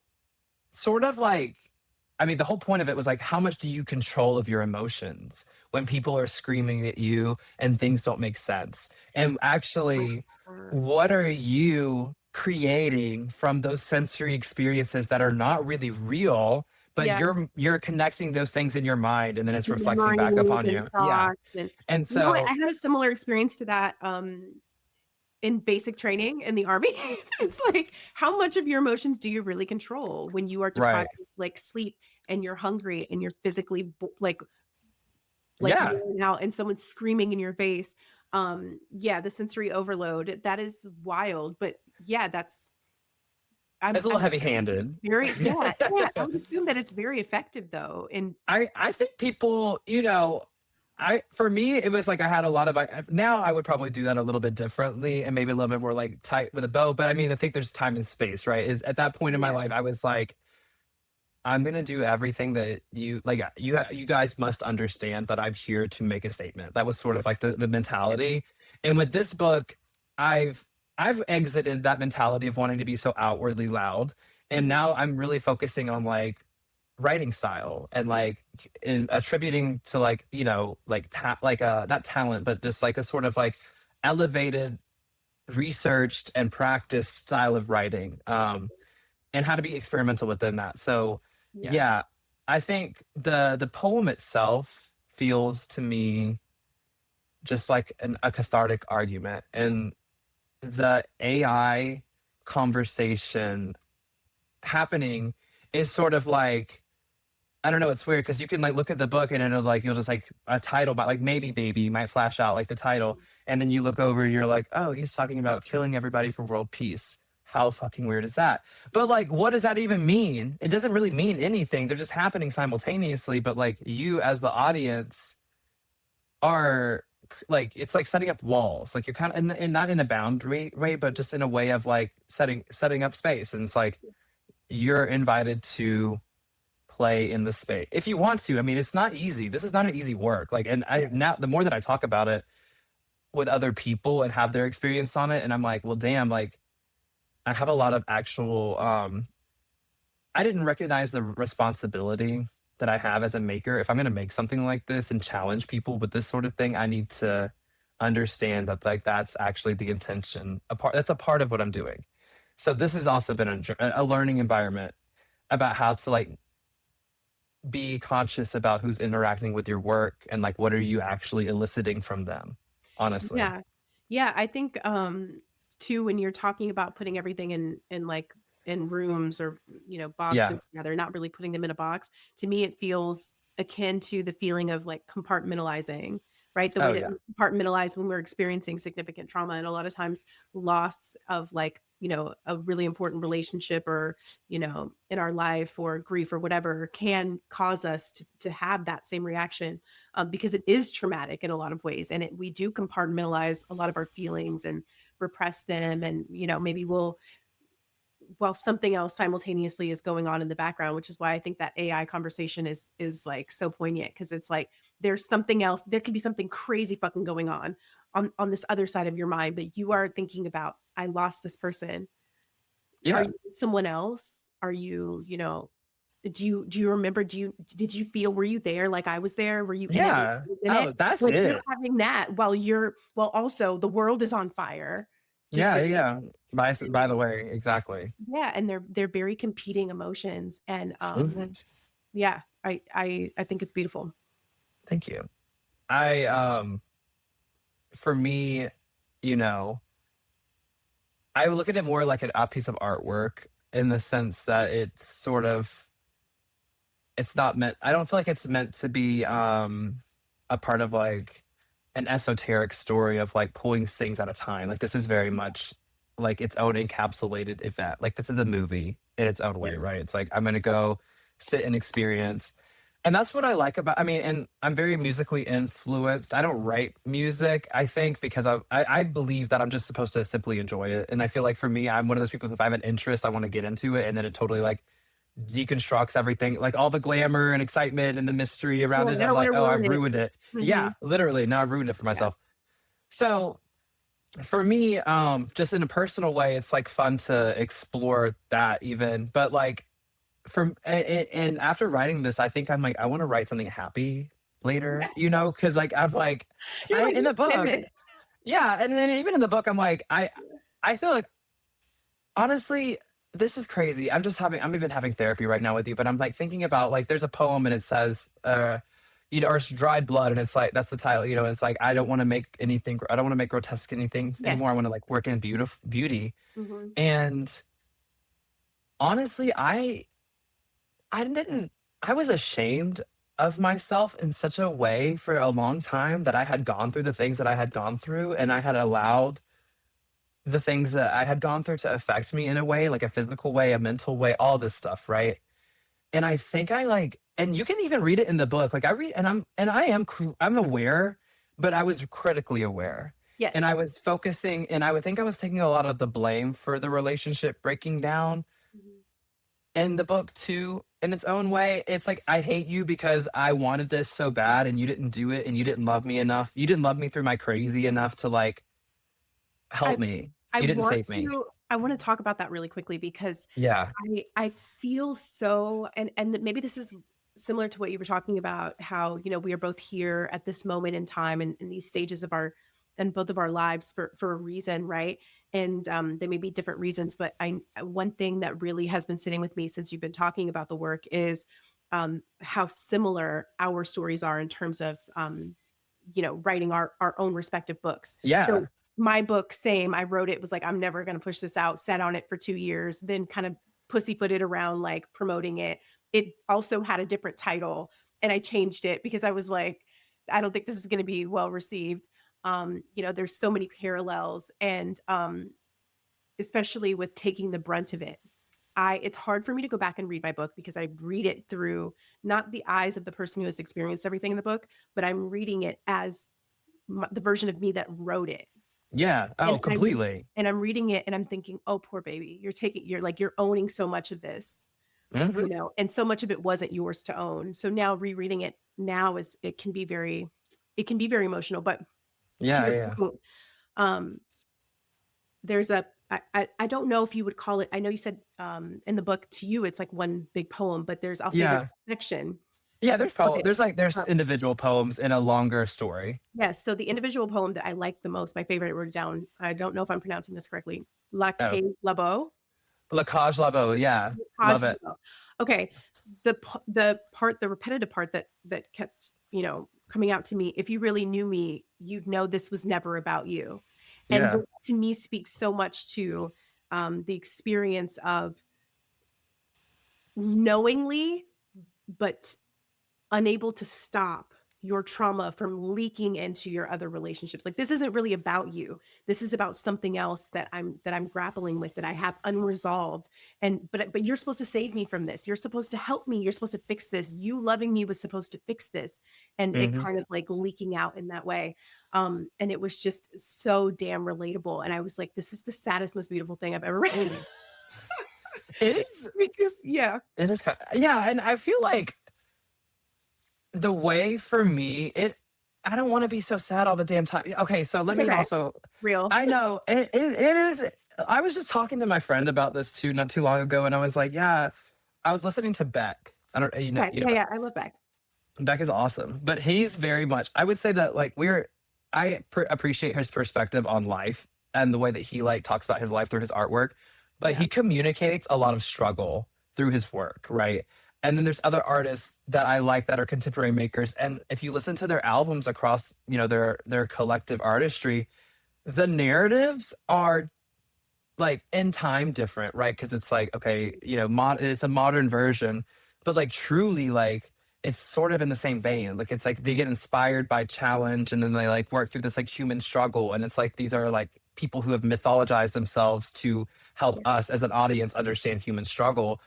sort of like, I mean, the whole point of it was like, how much do you control of your emotions when people are screaming at you and things don't make sense? And actually, what are you creating from those sensory experiences that are not really real, but Yeah. you're connecting those things in your mind, and then it's reflecting back Memories upon and you. Yeah. thoughts and And you know what? I so, had a similar experience to that, in basic training in the Army. It's like, how much of your emotions do you really control when you are deprived right. of, like, sleep and you're hungry and you're physically like, Yeah. worn out and someone's screaming in your face. Yeah, the sensory overload, that is wild, but yeah, that's It's a little I'm heavy handed. very yeah, yeah, I would assume that it's very effective though, and I think people, I for me it was like I had a lot of now I would probably do that a little bit differently and maybe a little bit more like tight with a bow. But I mean, I think there's time and space, right? Is at that point in my yeah, life, I was like, I'm gonna do everything that you like. You guys must understand that I'm here to make a statement. That was sort of like the mentality. And with this book, I've I've exited that mentality of wanting to be so outwardly loud, and mhm, now I'm really focusing on like writing style and like in attributing to like like not talent but just like a sort of like elevated researched and practiced style of writing, and how to be experimental within that. So yeah, yeah, I think the poem itself feels to me just like a cathartic argument, and the AI conversation happening is sort of like, I don't know. It's weird because you can like look at the book and it'll like you'll just like a title, but like maybe baby might flash out like the title, and then you look over and you're like, oh, he's talking about killing everybody for world peace. How fucking weird is that? But like, what does that even mean? It doesn't really mean anything. They're just happening simultaneously. But like, you as the audience are like, it's like setting up walls. Like you're kind of, and not in a boundary way, but just in a way of like setting up space. And it's like you're invited to play in the space if you want to. I mean, it's not easy. This is not an easy work. Like, and I now the more that I talk about it with other people and have their experience on it, and I'm like, well, damn, like I have a lot of actual. I didn't recognize the responsibility that I have as a maker. If I'm going to make something like this and challenge people with this sort of thing, I need to understand that like that's actually the intention. A part that's a part of what I'm doing. So this has also been a learning environment about how to like be conscious about who's interacting with your work and like what are you actually eliciting from them, honestly. yeah, yeah, I think, too, when you're talking about putting everything in, like, in rooms or, box Yeah. them together, not really putting them in a box. To me, it feels akin to the feeling of like compartmentalizing, right? The way Oh that yeah. we compartmentalize when we're experiencing significant trauma. And a lot of times loss of like, a really important relationship or, in our life or grief or whatever can cause us to have that same reaction because it is traumatic in a lot of ways. And we do compartmentalize a lot of our feelings and repress them. And, maybe while something else simultaneously is going on in the background, which is why I think that AI conversation is like so poignant because it's like there's something else. There could be something crazy fucking going on this other side of your mind, but you are thinking about, I lost this person. Are Yeah. you with someone else? Are you, do you remember? Did you feel, were you there? Like I was there? Were you in it? Like Yeah. I was in it? Oh, that's Like you're it. having that while also the world is on fire. Just Yeah, so yeah. By the way, exactly. yeah, and they're very competing emotions, and Mhm. yeah, I think it's beautiful. Thank you. I for me, you know, I would look at it more like a piece of artwork in the sense that it's not meant, I don't feel like it's meant to be a part of like an esoteric story of like pulling things at a time. Like this is very much like its own encapsulated event. Like this is a movie in its own Yeah. way, right? It's like I'm gonna go sit and experience. And that's what I like about, I mean, and I'm very musically influenced. I don't write music, I think, because I believe that I'm just supposed to simply enjoy it. And I feel like for me, I'm one of those people, if I have an interest, I want to get into it. And then it totally like deconstructs everything, like all the glamour and excitement and the mystery You're around like, it. I I'm don't like, wanna oh, ruin I've it. ruined it. Mhm. Yeah, literally. Now I've ruined it for Yeah. myself. So for me, just in a personal way, it's like fun to explore that even. But like and after writing this, I think I'm like, I want to write something happy later, because like I'm like, You're I like, in the "Let's book, pivot." yeah, and then even in the book, I'm like, I feel like honestly, this is crazy. I'm even having therapy right now with you, but I'm like thinking about like there's a poem and it says, or it's dried blood, and it's like that's the title, and it's like I don't want to make anything, I don't want to make grotesque anything Yes. anymore. I want to like work in beauty. Mhm. And honestly, I didn't, I was ashamed of myself in such a way for a long time that I had gone through the things that I had gone through, and I had allowed the things that I had gone through to affect me in a way, like a physical way, a mental way, all this stuff, right? And I think I like, and you can even read it in the book. Like I read, I'm aware, but I was critically aware, Yes. and I was focusing, and I would think I was taking a lot of the blame for the relationship breaking down Mhm. in the book too. In its own way, it's like I hate you because I wanted this so bad, and you didn't do it, and you didn't love me enough. You didn't love me through my crazy enough to like I help me. I You didn't want save me. to I wanna talk about that really quickly because Yeah. I feel so and maybe this is similar to what you were talking about, how, we are both here at this moment in time and in these stages of our and both of our lives for a reason, right? And they may be different reasons, but one thing that really has been sitting with me since you've been talking about the work is how similar our stories are in terms of writing our own respective books. So Yeah. my book, same. I wrote it, was like, I'm never gonna push this out, sat on it for 2 years, then kind of pussyfooted around like promoting it. It also had a different title and I changed it because I was like, I don't think this is gonna be well received. There's so many parallels and especially with taking the brunt of it. It's hard for me to go back and read my book because I read it through not the eyes of the person who has experienced everything in the book, but I'm reading it as the version of me that wrote it. Yeah. And Oh, I'm completely. and I'm reading it and I'm thinking, "Oh, poor baby. You're like you're owning so much of this, Mhm. and so much of it wasn't yours to own." So now rereading it now is it can be very emotional, but to Yeah, your yeah. point, um, there's a I don't know if you would call it. I know you said, in the book to you, it's like one big poem, but I'll say there's Yeah. a section. Yeah, Okay. there's individual poems in a longer story. Yes, so the individual poem that I like the most, my favorite, wrote down, I don't know if I'm pronouncing this correctly, La Oh. Cage Labo? La Cage Labo, yeah. Cage Love it. Labo. Okay, the repetitive part that kept, coming out to me, "If you really knew me, you'd know this was never about you." And Yeah. that to me speaks so much to, the experience of, knowingly, but unable to stop your trauma from leaking into your other relationships. Like, this isn't really about you. This is about something else that I'm grappling with, that I have unresolved. And but you're supposed to save me from this. You're supposed to help me. You're supposed to fix this. You loving me was supposed to fix this. And it Hmm. kind of like leaking out in that way. And it was just so damn relatable. And I was like, this is the saddest, most beautiful thing I've ever read. It is. Because yeah. It is. Yeah, and I feel like the way for me, I don't want to be so sad all the damn time. Okay, so let It's me okay. also. Real. I know it is. I was just talking to my friend about this too, not too long ago, and I was like, yeah, I was listening to Beck. I don't, Okay. you know, Yeah, yeah. I love Beck. Beck is awesome, but he's very much. I would say that like appreciate his perspective on life and the way that he like talks about his life through his artwork, but Yeah. he communicates a lot of struggle through his work, right? And then there's other artists that I like that are contemporary makers, and if you listen to their albums across, their collective artistry, the narratives are like in time different, right? Because it's like, okay, it's a modern version, but like truly, like it's sort of in the same vein. Like it's like they get inspired by challenge, and then they like work through this like human struggle, and it's like these are like people who have mythologized themselves to help Yeah. us as an audience understand human struggle.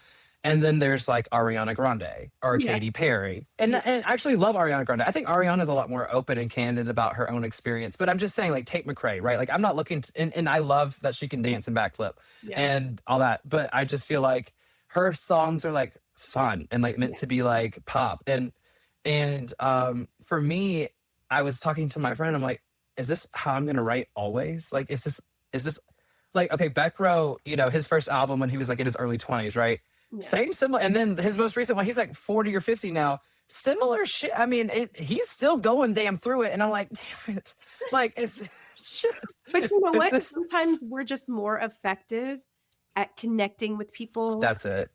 And then there's like Ariana Grande or Yeah. Katy Perry. And, Yeah. and I actually love Ariana Grande. I think Ariana's a lot more open and candid about her own experience. But I'm just saying, like, Tate McRae, right? Like, I'm not looking and I love that she can dance and backflip Yeah. and all that. But I just feel like her songs are like fun and like meant Yeah. to be like pop. And for me, I was talking to my friend, I'm like, is this how I'm gonna write always? Like, is this like, okay, Beck wrote, his first album when he was like in his early 20s, right? Yeah. Same similar, and then his most recent one, he's like 40 or 50 now. Similar shit. I mean, he's still going damn through it, and I'm like, damn it, like it's shit. But you know It's what? just Sometimes we're just more effective at connecting with people, that's it.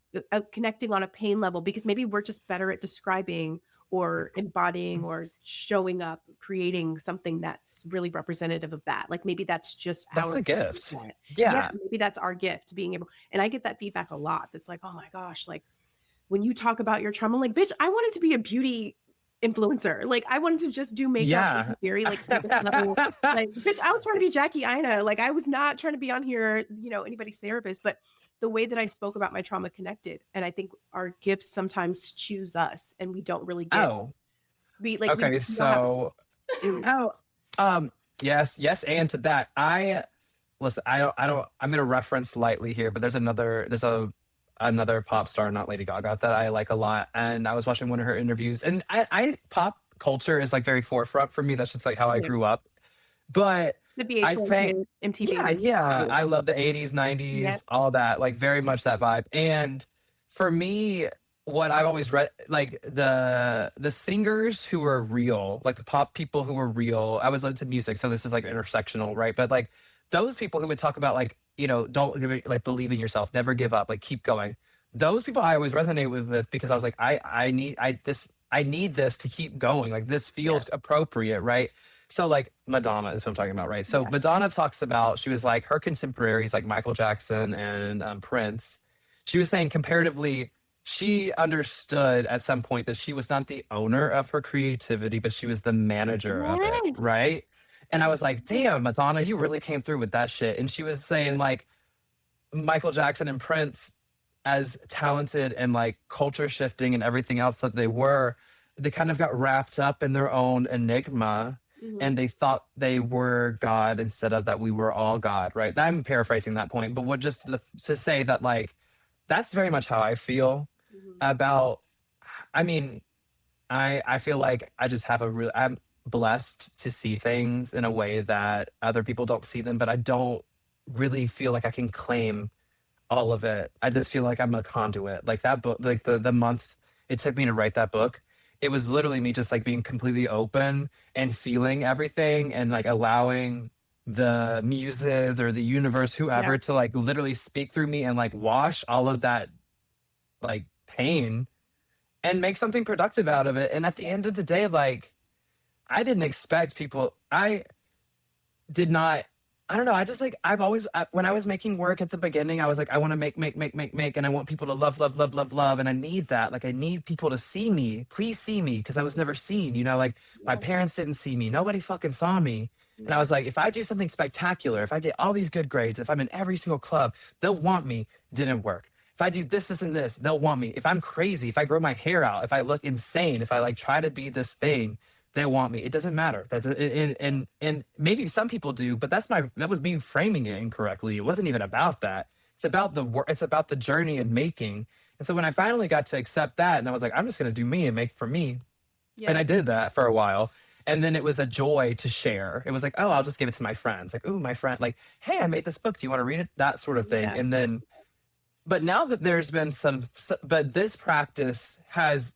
connecting on a pain level, because maybe we're just better at describing or embodying or showing up, creating something that's really representative of that. Like maybe that's just That's our the skill gift. set. Yeah, Yeah, maybe that's our gift, being able. And I get that feedback a lot. That's like, oh my gosh, like when you talk about your trauma, I'm like, bitch, I wanted to be a beauty influencer. Like I wanted to just do makeup, like yeah. very like surface level. Like, bitch, I was trying to be Jackie Ina. Like I was not trying to be on here, anybody's therapist, but the way that I spoke about my trauma connected. And I think our gifts sometimes choose us and we don't really get Oh, we okay. don't have So, oh, yes, and to that, I listen. I'm gonna reference lightly here, but there's another pop star, not Lady Gaga, that I like a lot, and I was watching one of her interviews, and I pop culture is like very forefront for me. That's just like how I yeah, grew up, but the I VH1 think. kid, Yeah, MTV. yeah. Yeah. I love the 80s, Yeah. 90s, all that. Like very much that vibe. And for me, what I've always read, like the singers who were real, like the pop people who were real. I was into music, so this is like intersectional, right? But like those people who would talk about like, don't like believe in yourself, never give up, like keep going. Those people I always resonate with because I was like, I need this to keep going. Like this Yeah. feels appropriate, right? So like Madonna is what I'm talking about, right? So Yeah. Madonna talks about she was like her contemporaries like Michael Jackson and Prince. She was saying comparatively, she understood at some point that she was not the owner of her creativity, but she was the manager of it, Yes. right? And I was like, damn, Madonna, you really came through with that shit. And she was saying like Michael Jackson and Prince, as talented and like culture shifting and everything else that they were, they kind of got wrapped up in their own enigma Mhm. and they thought they were God instead of that we were all God, right? I'm paraphrasing that point, but what just to say that like that's very much how I feel Mhm. about. I mean, I feel like I just have a real. I'm blessed to see things in a way that other people don't see them, but I don't really feel like I can claim all of it. I just feel like I'm a conduit. Like that book, like the month it took me to write that book, it was literally me just like being completely open and feeling everything and like allowing the muses or the universe, Yeah. whoever, to like literally speak through me and like wash all of that like pain and make something productive out of it. And at the end of the day, like I didn't expect people. I did not. I don't know. I just like I've always when I was making work at the beginning, I was like, I want to make, and I want people to love, love, love, love, love, and I need that. Like I need people to see me. Please see me because I was never seen. You know, like my Yeah. parents didn't see me. Nobody fucking saw me. And I Yeah. was like, if I do something spectacular, if I get all these good grades, if I'm in every single club, they'll want me. Didn't work. If I do this, and this, they'll want me. If I'm crazy, if I grow my hair out, if I look insane, if I like try to be this thing, they want me. It doesn't matter. And maybe some people do, but that was me framing it incorrectly. It wasn't even about that. It's about the work. It's about the journey and making. And so when I finally got to accept that, and I was like, I'm just gonna do me and make for me, and Yeah. I did that for a while. And then it was a joy to share. It was like, oh, I'll just give it to my friends. Like, oh, my friend, like, hey, I made this book. Do you want to read it? That sort of thing. Yeah. And then, but now that there's been but this practice has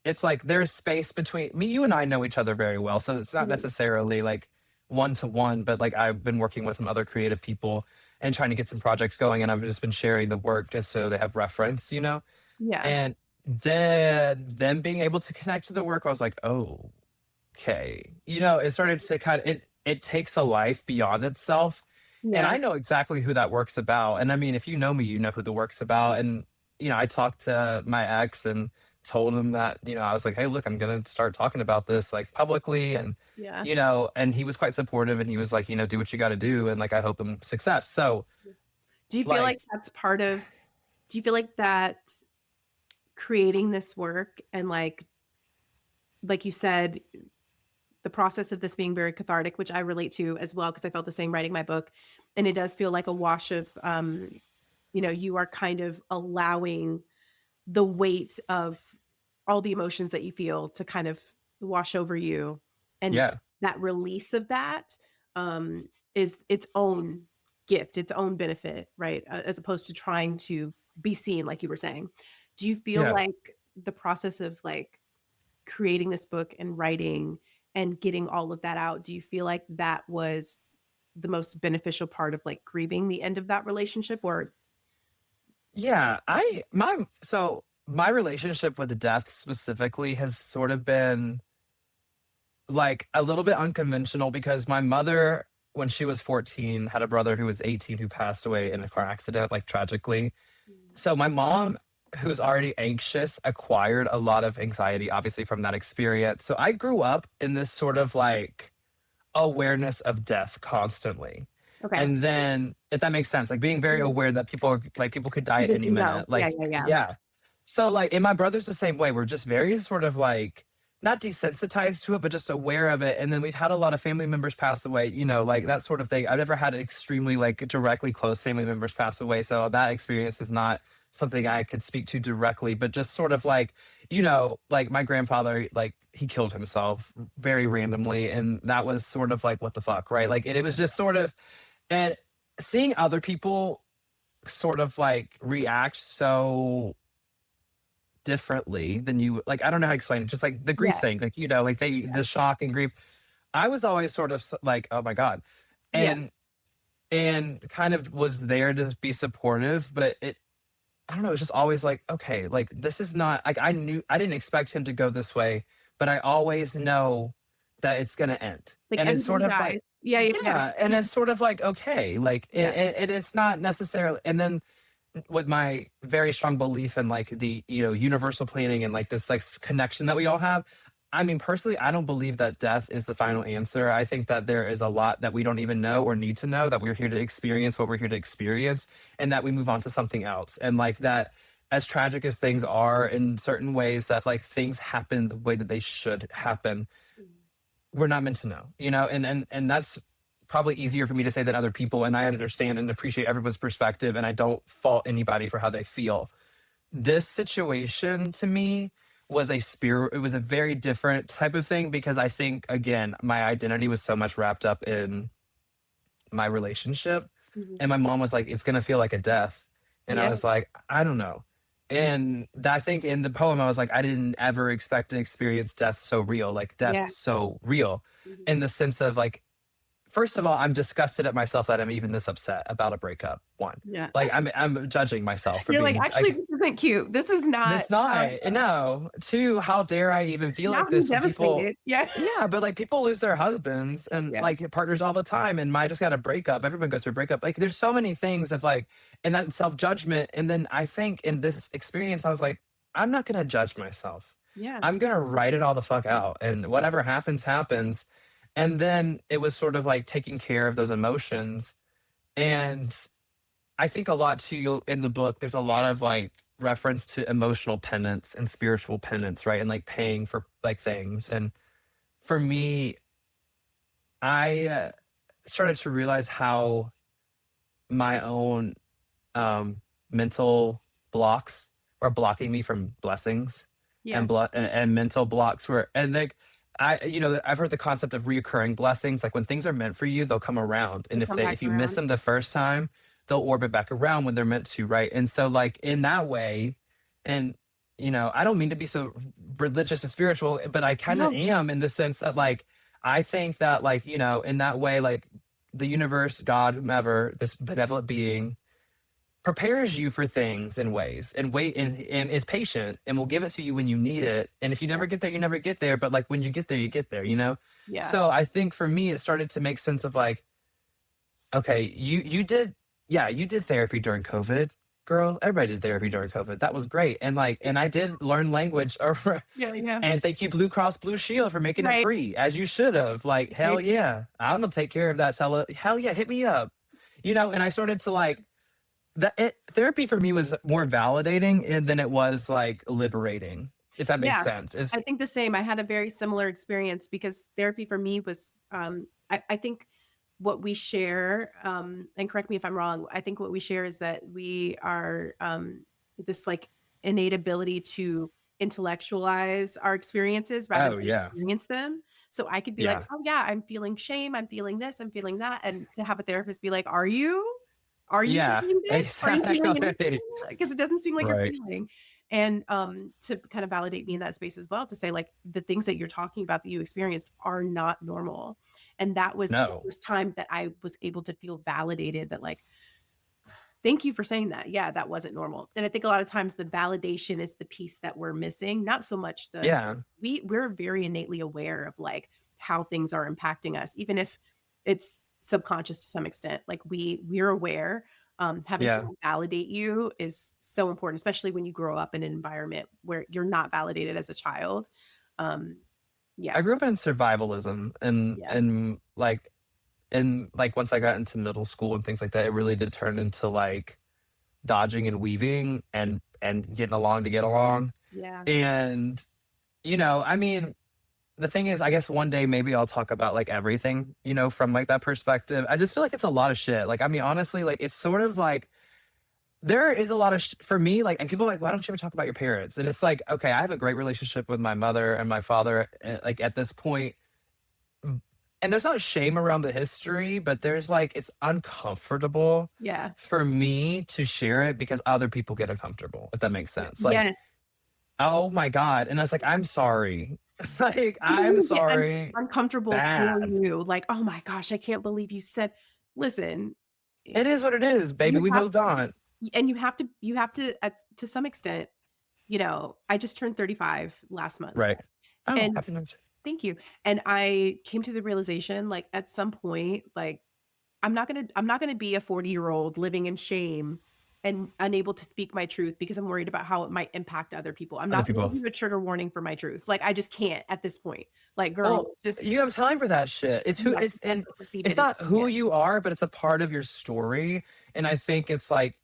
it's like there's space between me. You and I know each other very well, so it's not Mhm. necessarily like one to one, but like I've been working with some other creative people and trying to get some projects going, and I've just been sharing the work just so they have reference, you know. Yeah. And then them being able to connect to the work, I was like, oh, okay, you know, it started to kind of it takes a life beyond itself, and Yeah. I know exactly who that work's about. And I mean, if you know me, you know who the work's about. And you know, I talked to my ex and told him that, you know, I was like, hey, look, I'm gonna start talking about this like publicly, and Yeah. you know, and he was quite supportive, and he was like, you know, do what you got to do, and like I hope him success. So Do you feel like like, that's part of do you feel like that creating this work and like you said, the process of this being very cathartic, which I relate to as well because I felt the same writing my book, and it does feel like a wash of you are kind of allowing the weight of all the emotions that you feel to kind of wash over you, and yeah, that release of that is its own gift, its own benefit, right? As opposed to trying to be seen, like you were saying. Do you feel yeah. like the process of like creating this book and writing and getting all of that out, do you feel like that was the most beneficial part of like grieving the end of that relationship or Yeah, my relationship with death specifically has sort of been like a little bit unconventional because my mother, when she was 14, had a brother who was 18 who passed away in a car accident, like tragically. So my mom, who's already anxious, acquired a lot of anxiety, obviously, from that experience. So I grew up in this sort of like awareness of death constantly. okay. And then, if that makes sense, like being very Yeah. aware that people could die at Even any to know. minute. Yeah, Like, yeah, yeah. yeah. So, like, and my brother's the same way. We're just very sort of like not desensitized to it, but just aware of it. And then we've had a lot of family members pass away, you know, like that sort of thing. I've never had extremely like directly close family members pass away. So that experience is not something I could speak to directly, but just sort of like, you know, like my grandfather, like he killed himself very randomly. And that was sort of like, what the fuck, right? Like, and it was just sort of, and seeing other people sort of like react so differently than you, like, I don't know how to explain it, just like the grief Yeah, thing, like, you know, like the shock and grief. I was always sort of like, oh my God. yeah, And kind of was there to be supportive, but I don't know, it's just always like, okay, like this is not like I didn't expect him to go this way, but I always know that it's gonna end. like And it's sort everybody of dies. like, Yeah, yeah, yeah. yeah, and it's sort of like, okay, like Yeah. it's not necessarily. And then with my very strong belief in like the, you know, universal planning and like this like connection that we all have, I mean, personally, I don't believe that death is the final answer. I think that there is a lot that we don't even know or need to know, that we're here to experience what we're here to experience, and that we move on to something else. And like that, as tragic as things are in certain ways, that like things happen the way that they should happen, we're not meant to know, you know. And that's probably easier for me to say than other people, and I understand and appreciate everyone's perspective, and I don't fault anybody for how they feel. This situation to me was a spirit, it was a very different type of thing, because I think, again, my identity was so much wrapped up in my relationship. Mhm. And my mom was like, it's gonna feel like a death. And I Yeah, was like, I don't know. And I think in the poem I was like, I didn't ever expect to experience death so real, like death yeah. so real, Mhm. in the sense of like first of all, I'm disgusted at myself that I'm even this upset about a breakup. One, Yeah. like I'm judging myself for You're like, being "Actually, like, this isn't cute. This is not, it's not. No. Two, how dare I even feel now like I'm this when people, devastated." Yeah. yeah, but like people lose their husbands and Yeah. like partners all the time. And I just got a breakup. Everyone goes through a breakup. Like there's so many things of like, and that self judgment. And then I think in this experience, I was like, I'm not going to judge myself. Yeah. I'm going to write it all the fuck out. And whatever happens, happens. And then it was sort of like taking care of those emotions. And I think a lot too in the book, there's a lot of like reference to emotional penance and spiritual penance, right? And like paying for like things. And for me, I started to realize how my own mental blocks were blocking me from blessings Yeah. and mental blocks were, and like, I've heard the concept of reoccurring blessings. Like when things are meant for you, they'll come around. They And come back if you miss around. them the first time, they'll orbit back around when they're meant to, right? And so like in that way, and I don't mean to be so religious and spiritual, but I kind of No. am in the sense that like I think that like, in that way, like the universe, God, whomever, this benevolent being prepares you for things in ways and and is patient and will give it to you when you need it. And if you Yeah. never get there, you never get there. But like when you get there, you get there. Yeah. So I think for me, it started to make sense of like, okay, you did, yeah, you did therapy during COVID, girl. Everybody did therapy during COVID. That was great. And like, and I did learn language Yeah, yeah. and thank you, Blue Cross Blue Shield, for making it Right. free, as you should have. Like, hell Right. yeah. I'm gonna take care of that. Hell yeah, hit me up. And I started to like therapy for me was more validating than it was like liberating, if that makes Yeah. sense. It's I think the same. I had a very similar experience because therapy for me was, I think what we share, and correct me if I'm wrong, I think what we share is that we are, this like innate ability to intellectualize our experiences rather oh than yeah. experience them. So I could be like, Yeah. "Oh yeah, I'm feeling shame. I'm feeling this. I'm feeling that." And to have a therapist be like, "Are you? Are you Yeah. feeling this? Are you feeling Exactly. anything? Because it doesn't seem like you're Right. feeling." And to kind of validate me in that space as well, to say like the things that you're talking about that you experienced are not normal. And that was the No. first time that I was able to feel validated that like, thank you for saying that. Yeah, that wasn't normal. And I think a lot of times the validation is the piece that we're missing, not so much Yeah. we're very innately aware of like how things are impacting us, even if it's subconscious to some extent. Like we're aware. Having Yeah. someone validate you is so important, especially when you grow up in an environment where you're not validated as a child. Um, I yeah, grew up in survivalism yeah, and once I got into middle school and things like that, it really did turn into like dodging and weaving and getting along to get along. yeah, And I mean, the thing is, I guess one day maybe I'll talk about like everything, from like that perspective. I just feel like it's a lot of shit. Like, I mean, honestly, like it's sort of like there is a lot of for me, like, and people are like, why don't you ever talk about your parents? And it's like, okay, I have a great relationship with my mother and my father, like at this point, and there's not shame around the history, but there's like it's uncomfortable yeah. for me to share it because other people get uncomfortable, if that makes sense. Like, Yes. oh my God. And I was like, I'm sorry. Like, People I'm really get sorry. uncomfortable for Bad. you. Like, "Oh my gosh, I can't believe you said." Listen, It is what it is, baby. you We have moved on. and you have to at to some extent, I just turned 35 last month, Right. Oh, and happy marriage. thank you, and I came to the realization, like, at some point, like, I'm not gonna be a 40-year-old living in shame and unable to speak my truth because I'm worried about how it might impact other people. I'm Other not gonna people. give you a trigger warning for my truth. Like, I just can't at this point. Like, girl, Well, just you have time for that shit. It's who yeah, it's just and proceed it's it. not who Yeah. you are, but it's a part of your story. And I think it's like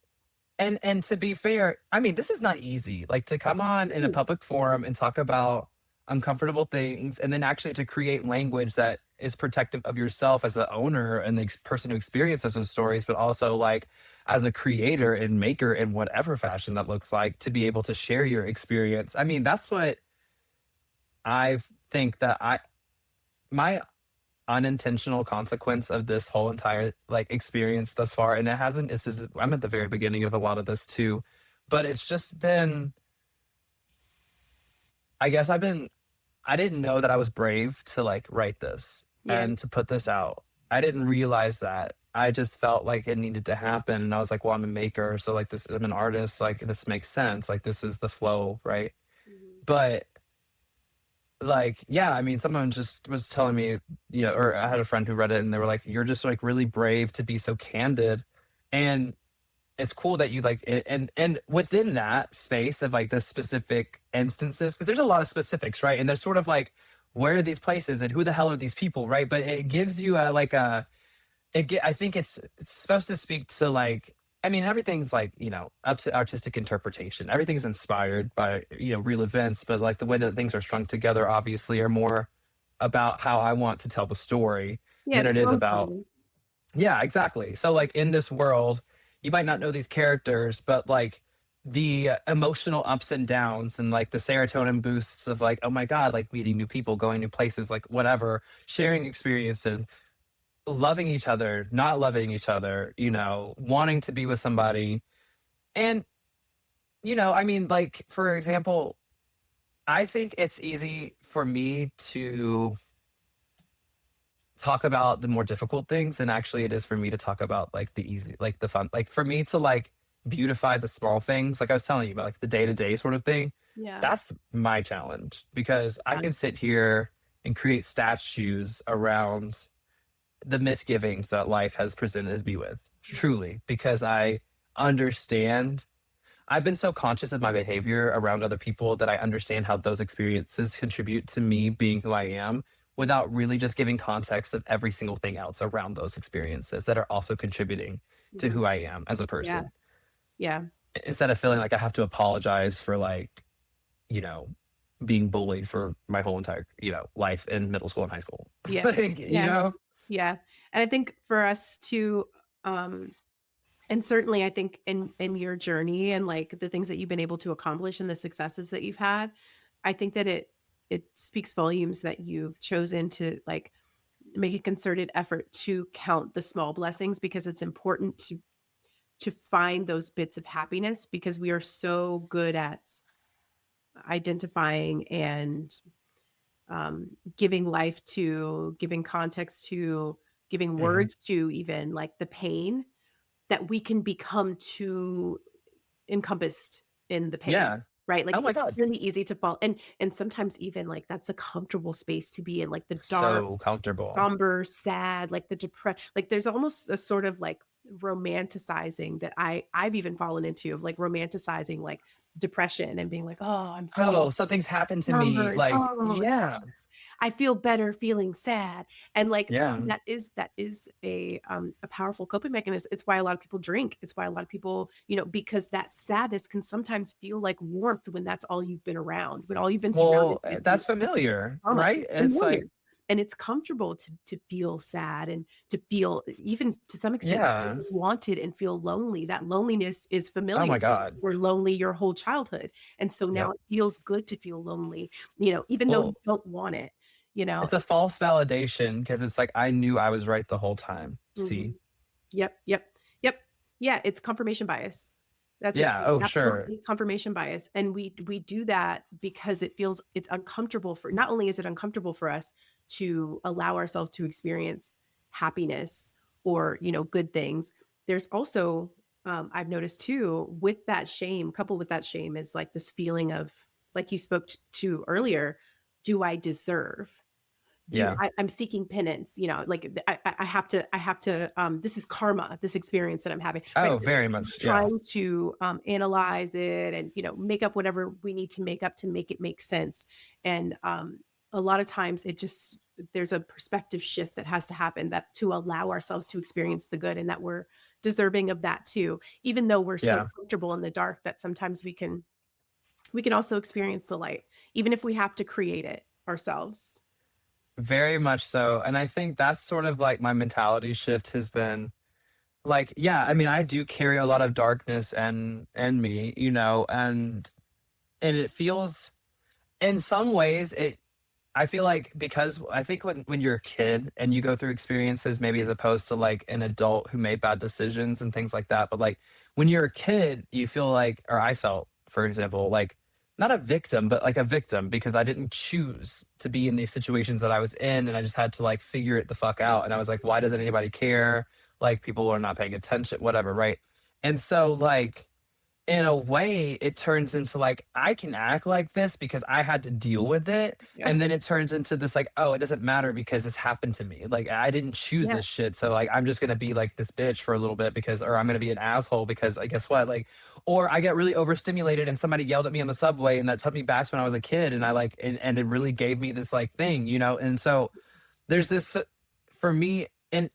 and to be fair, I mean, this is not easy. Like to come on in a Ooh, public forum and talk about uncomfortable things and then actually to create language that is protective of yourself as the owner and the person who experiences those stories, but also like as a creator and maker in whatever fashion that looks like to be able to share your experience. I mean, that's what I think that my unintentional consequence of this whole entire like experience thus far, and it hasn't, it's just, I'm at the very beginning of a lot of this too, but it's just been, I guess I didn't know that I was brave to like write this yeah. and to put this out. I didn't realize that. I just felt like it needed to happen. And I was like, well, I'm a maker. So like this, I'm an artist. Like this makes sense. Like this is the flow. Right. Mhm. But like, yeah, I mean, someone just was telling me, or I had a friend who read it and they were like, you're just like really brave to be so candid. And it's cool that you like and within that space of like the specific instances, because there's a lot of specifics, right? And there's sort of like, where are these places and who the hell are these people, right? But it gives you a like a I think it's supposed to speak to like, I mean, everything's like, up to artistic interpretation. Everything's inspired by, real events, but like the way that things are strung together obviously are more about how I want to tell the story Yeah, than it's it is world about. building. Yeah, exactly. So like in this world, you might not know these characters, but like the emotional ups and downs and like the serotonin boosts of like, oh my God, like meeting new people, going new places, like whatever, sharing experiences, loving each other, not loving each other, wanting to be with somebody. And, I mean, like, for example, I think it's easy for me to talk about the more difficult things and actually it is for me to talk about like the easy, like the fun, like for me to like beautify the small things, like I was telling you about, like the day-to-day sort of thing. Yeah. That's my challenge because I Yeah. can sit here and create statues around the misgivings that life has presented me with, truly, because I understand. I've been so conscious of my behavior around other people that I understand how those experiences contribute to me being who I am without really just giving context of every single thing else around those experiences that are also contributing to Mhm. who I am as a Yeah. person. Yeah. Instead of feeling like I have to apologize for like, you know, being bullied for my whole entire, life in middle school and high school. Yeah. Like, Yeah. Yeah. And I think for us to, um, and certainly I think in your journey and like the things that you've been able to accomplish and the successes that you've had, I think that it speaks volumes that you've chosen to like make a concerted effort to count the small blessings because it's important to find those bits of happiness because we are so good at identifying and giving life to, giving context to, giving Mhm. words to even like the pain that we can become too encompassed in the pain, Yeah. right? Oh Like my it's God. really easy to fall and sometimes even like that's a comfortable space to be in, like the dark, So comfortable. somber, sad, like the depression. Like there's almost a sort of like romanticizing that I've even fallen into of like romanticizing like depression and being like, "Oh, I'm so Oh, something's happened to me. somber and Like, oh, yeah. I feel better feeling sad." And like Yeah. that is a powerful coping mechanism. It's why a lot of people drink. It's why a lot of people, because that sadness can sometimes feel like warmth when that's all you've been around, when all you've been surrounded Well, with is that's familiar, trauma. right? It's It's familiar. like, And it's comfortable to feel sad and to feel even to some extent yeah. wanted and feel lonely. That loneliness is Oh familiar. my God. We're lonely your whole childhood. And so now Yep. it feels good to feel lonely, even though you Well, don't want it, it's a false validation because it's like I knew I was right the whole time. See? Mhm. Yep, yep, yep. Yeah, it's confirmation bias. That's it. Yeah. Oh, sure. Absolutely confirmation bias. And we do that because it's uncomfortable for not only is it uncomfortable for us to allow ourselves to experience happiness or, good things. There's also I've noticed too with that shame, coupled with that shame is like this feeling of like you spoke to earlier, do I deserve? Yeah. I'm seeking penance, like I have to, this is karma, this experience that I'm having, right? Oh, very much. Yeah. Trying to analyze it and, make up whatever we need to make up to make it make sense. And a lot of times there's a perspective shift that has to happen that to allow ourselves to experience the good and that we're deserving of that too, even though we're so Yeah. comfortable in the dark that sometimes we can also experience the light, even if we have to create it ourselves. Very much so. And I think that's sort of like my mentality shift has been like, yeah, I mean, I do carry a lot of darkness and me, and it feels in some ways I feel like because I think when you're a kid and you go through experiences, maybe as opposed to like an adult who made bad decisions and things like that, but like when you're a kid, you feel like, or I felt, for example, like not a victim, but like a victim because I didn't choose to be in these situations that I was in, and I just had to like figure it the fuck out. And I was like, why doesn't anybody care? Like people are not paying attention, whatever, right? And so like in a way it turns into like I can act like this because I had to deal with it, Yeah. and then it turns into this like, oh, it doesn't matter because this happened to me, like I didn't choose Yeah. this shit, so like I'm just gonna be like this bitch for a little bit because, or I'm gonna be an asshole because I guess what, like, or I get really overstimulated and somebody yelled at me on the subway and that took me back to when I was a kid, and I like and it really gave me this like thing, you know. And so there's this for me, and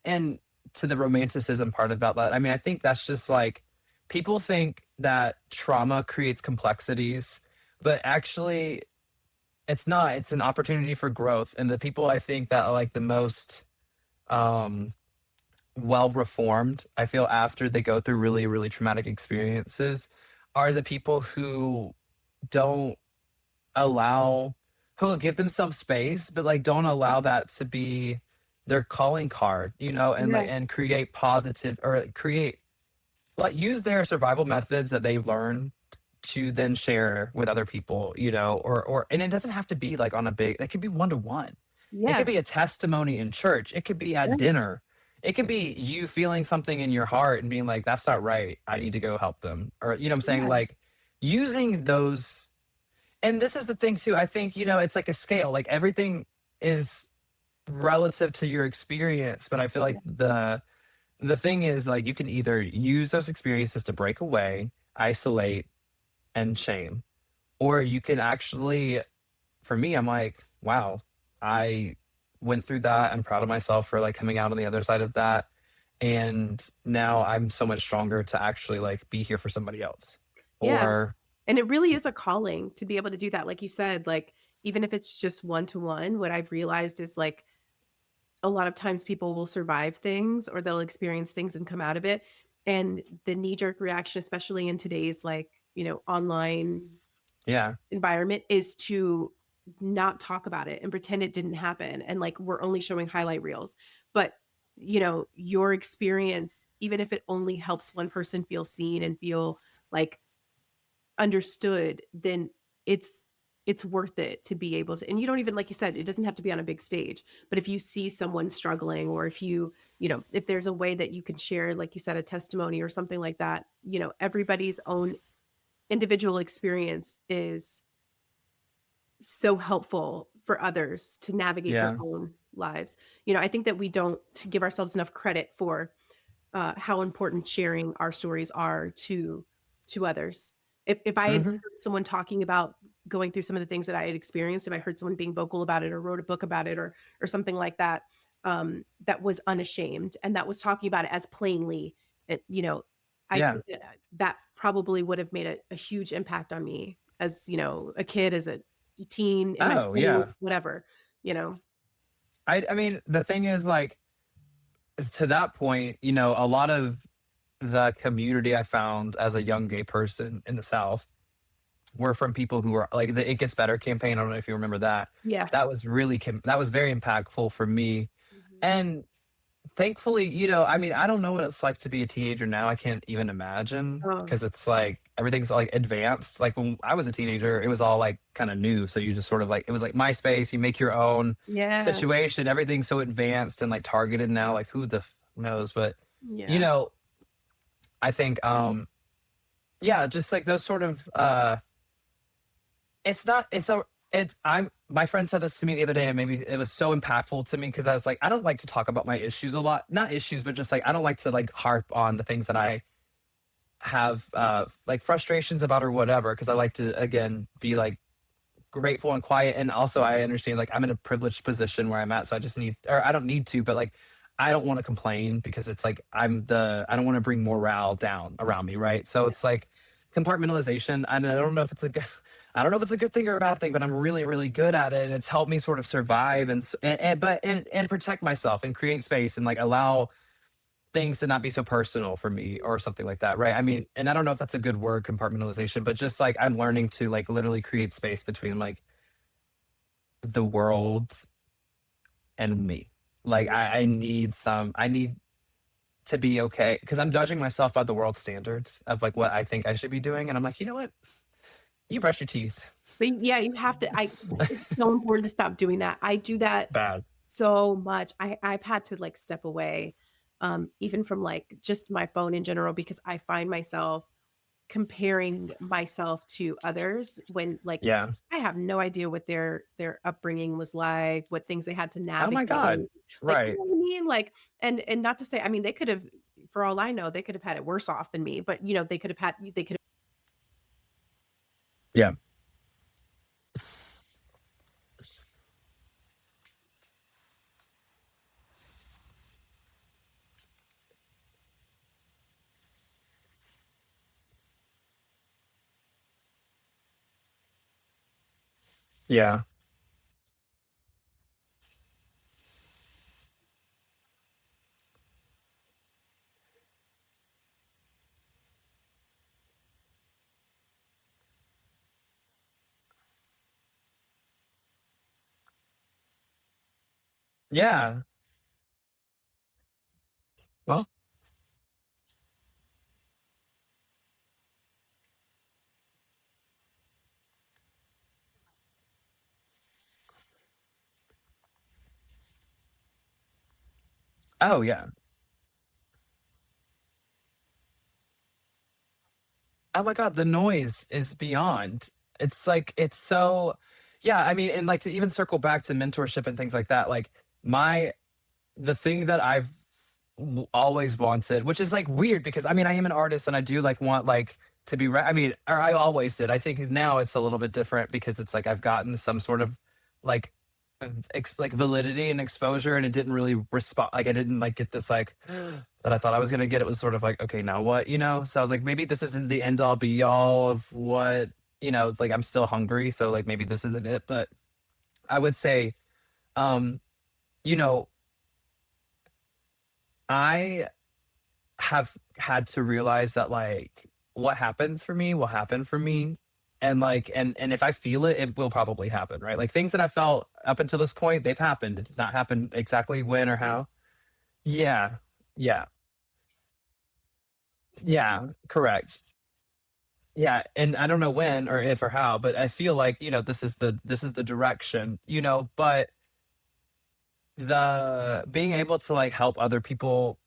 to the romanticism part about that, I mean, I think that's just like people think that trauma creates complexities, but actually it's not. It's an opportunity for growth. And the people I think that are like the most um well reformed, I feel, after they go through really, really traumatic experiences are the people who don't allow, who will give themselves space, but like don't allow that to be their calling card, you know, and Yeah. like and create positive, or like, create, like use their survival methods that they learn to then share with other people, you know, or and it doesn't have to be like on a big, it could be one to one. It could Yeah. be a testimony in church. It could be at Yeah. dinner. It could be you feeling something in your heart and being like, that's not right. I need to go help them. Or, you know what I'm saying? Yeah. Like using those. And this is the thing too. I think, you know, it's like a scale. Like everything is relative to your experience. But I feel like the thing is like you can either use those experiences to break away, isolate, and shame, or you can actually, for me, I'm like, wow, I went through that. I'm proud of myself for like coming out on the other side of that. And now I'm so much stronger to actually like be here for somebody else. Yeah. Or And it really is a calling to be able to do that. Like you said, like, even if it's just one to one, what I've realized is like a lot of times people will survive things or they'll experience things and come out of it. And the knee jerk reaction, especially in today's like, online yeah, environment, is to not talk about it and pretend it didn't happen. And like we're only showing highlight reels. But, your experience, even if it only helps one person feel seen and feel like understood, then it's it's worth it to be able to, and you don't even, like you said, it doesn't have to be on a big stage, but if you see someone struggling, or if if there's a way that you can share, like you said, a testimony or something like that, everybody's own individual experience is so helpful for others to navigate their yeah, own lives. I think that we don't give ourselves enough credit for how important sharing our stories are to others. If I had hmm, heard someone talking about going through some of the things that I had experienced, if I heard someone being vocal about it or wrote a book about it, or something like that, that was unashamed and that was talking about it as plainly, it, I yeah. think that probably would have made a huge impact on me as, a kid, as a teen, in my Oh 20s, yeah. whatever, you know? I mean, the thing is like, to that point, you know, a lot of the community I found as a young gay person in the South were from people who were like the It Gets Better campaign. I don't know if you remember that. Yeah. That was really that was very impactful for me. Mhm. And thankfully, you know, I mean, I don't know what it's like to be a teenager now. I can't even imagine Oh, because it's like everything's like advanced. Like when I was a teenager, it was all like kind of new. So you just sort of like, it was like MySpace, you make your own yeah. situation, everything's so advanced and like targeted now. Like who the knows? But, you Yeah. know, I think, yeah, just like those sort of, it's not, it's a, it's, my friend said this to me the other day, and maybe it was so impactful to me because I was like, I don't like to talk about my issues a lot. Not issues, but just like, I don't like to like harp on the things that I have, like frustrations about or whatever. Cause I like to, again, be like grateful and quiet. And also, I understand like I'm in a privileged position where I'm at. So I just need, or I don't need to, but like, I don't want to complain because it's like, I don't want to bring morale down around me. Right. So Yeah. it's like, compartmentalization, and I don't know if it's a good, I don't know if it's a good thing or a bad thing, but I'm really, really good at it, and it's helped me sort of survive and protect myself and create space and like allow things to not be so personal for me or something like that, right? I mean, and I don't know if that's a good word, compartmentalization, but just like I'm learning to like literally create space between like the world and me. Like Yeah. I need to be okay because I'm judging myself by the world standards of like what I think I should be doing, and I'm like, you know what? You brush your teeth. But yeah, you have to it's so important to stop doing that. I do that Bad. so much. I've had to, like, step away, even from, like, just my phone in general because I find myself comparing myself to others when, like, Yeah. I have no idea what their upbringing was like, what things they had to Oh my navigate, God. like, you Right. know what I mean? Like, and not to say I mean, they could have for all I know, they could have had it worse off than me, but, you know, they could Yeah. Yeah. Yeah. Well, oh yeah. Oh my God, the noise is beyond. It's like it's so yeah, I mean, and like to even circle back to mentorship and things like that, like my the thing that I've always wanted, which is like weird because I mean I am an artist and I do like want like to be I mean, or I always did. I think now it's a little bit different because it's like I've gotten some sort of like like validity and exposure and it didn't really respond like I didn't like get this like that I thought I was gonna get. It was sort of like, okay, now what, you know? So I was like, maybe this isn't the end all be all of what, you know, like I'm still hungry, so like maybe this isn't it. But I would say, um, you know, I have had to realize that like what happens for me will happen for me. And like and if I feel it, it will probably happen, right? Like things that I felt up until this point, they've happened. It's not happened exactly when or how. Yeah. Yeah. Yeah. Correct. Yeah, and I don't know when or if or how, but I feel like, you know, this is the direction, you know, but the being able to like help other people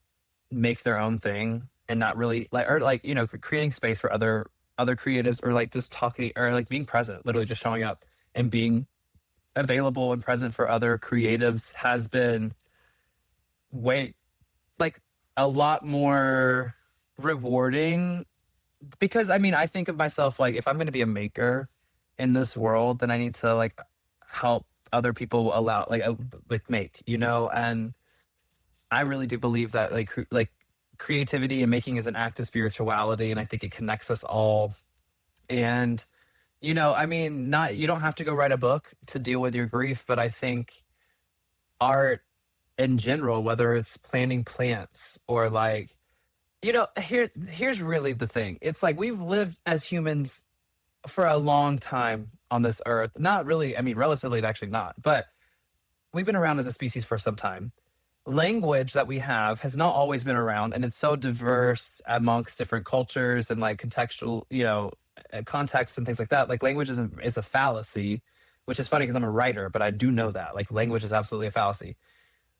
make their own thing and not really like or like, you know, creating space for other creatives or like just talking or like being present, literally just showing up and being available and present for other creatives has been way like a lot more rewarding because I mean, I think of myself like if I'm going to be a maker in this world, then I need to like help other people allow like make, you know, and I really do believe that like creativity and making is an act of spirituality and I think it connects us all. And you know, I mean, not you don't have to go write a book to deal with your grief, but I think art in general, whether it's planting plants or like you know, here's really the thing. It's like we've lived as humans for a long time on this earth. Not really, I mean, relatively, actually not, but we've been around as a species for some time. Language that we have has not always been around, and it's so diverse amongst different cultures and like contextual, you know, contexts and things like that. Like language is a fallacy, which is funny because I'm a writer, but I do know that like language is absolutely a fallacy.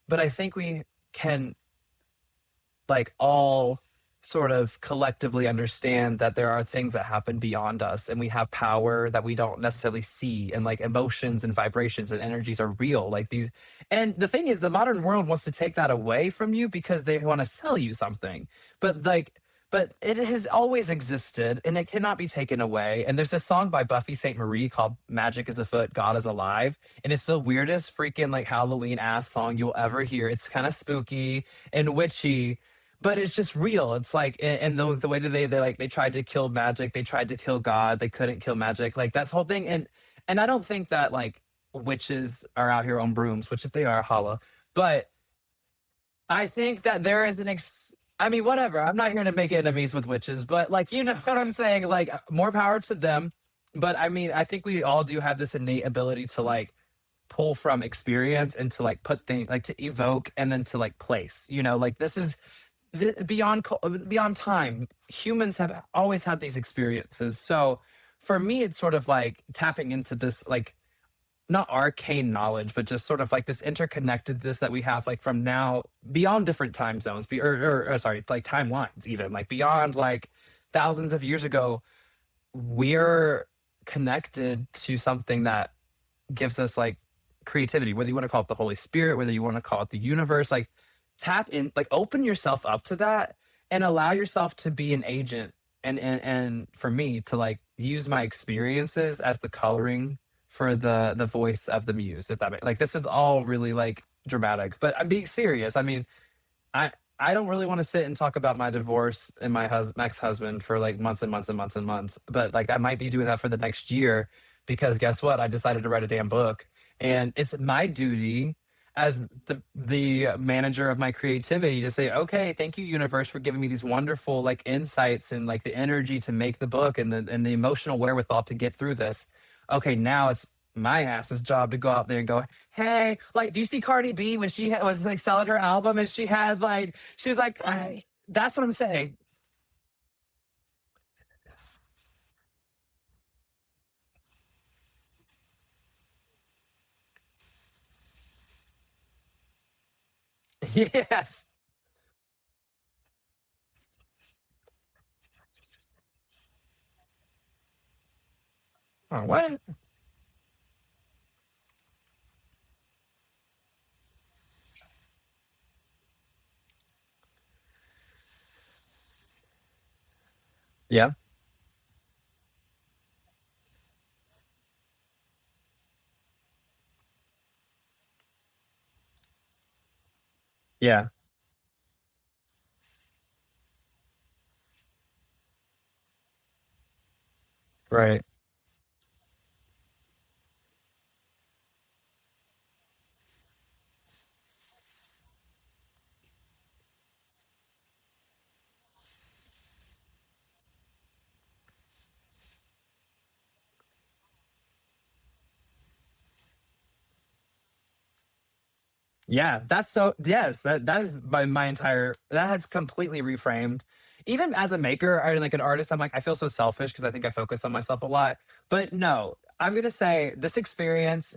But I think we can like all sort of collectively understand that there are things that happen beyond us and we have power that we don't necessarily see and like emotions and vibrations and energies are real like these and the thing is the modern world wants to take that away from you because they want to sell you something but like but it has always existed and it cannot be taken away and there's a song by Buffy St. Marie called Magic is Afoot God is Alive and it's the weirdest freaking like Halloween ass song you'll ever hear. It's kind of spooky and witchy but it's just real. It's like, and the way that they like they tried to kill magic, they tried to kill God, they couldn't kill magic, like that's the whole thing. And I don't think that like witches are out here on brooms, which if they are, holla. But I think that there is I mean, whatever. I'm not here to make enemies with witches, but like you know what I'm saying. Like more power to them. But I mean, I think we all do have this innate ability to like pull from experience and to like put things like to evoke and then to like place. You know, like this is beyond time humans have always had these experiences so for me, it's sort of like tapping into this, like, not arcane knowledge, but just sort of like this interconnectedness that we have, like from now beyond different time zones, or sorry, like timelines, even like beyond like thousands of years ago. We're connected to something that gives us like creativity, whether you want to call it the Holy Spirit, whether you want to call it the universe. Like, tap in, like, open yourself up to that and allow yourself to be an agent. And for me to like use my experiences as the coloring for the voice of the muse, if that makes, like, this is all really like dramatic, but I'm being serious. I mean, I I don't really want to sit and talk about my divorce and my ex-husband for like months and months and months and months, but like I might be doing that for the next year, because guess what? I decided to write a damn book, and it's my duty as the manager of my creativity to say, okay, thank you, universe, for giving me these wonderful like insights and like the energy to make the book, and the emotional wherewithal to get through this. Okay, now it's my ass's job to go out there and go, hey, like, do you see Cardi B when she was like selling her album and she had like, she was like, that's what I'm saying. Yes. Oh, what? Yeah. Yeah. Right. Yeah. That's so, yes, that is my entire, that has completely reframed. Even as a maker or like an artist, I'm like, I feel so selfish because I think I focus on myself a lot. But no, I'm going to say this experience,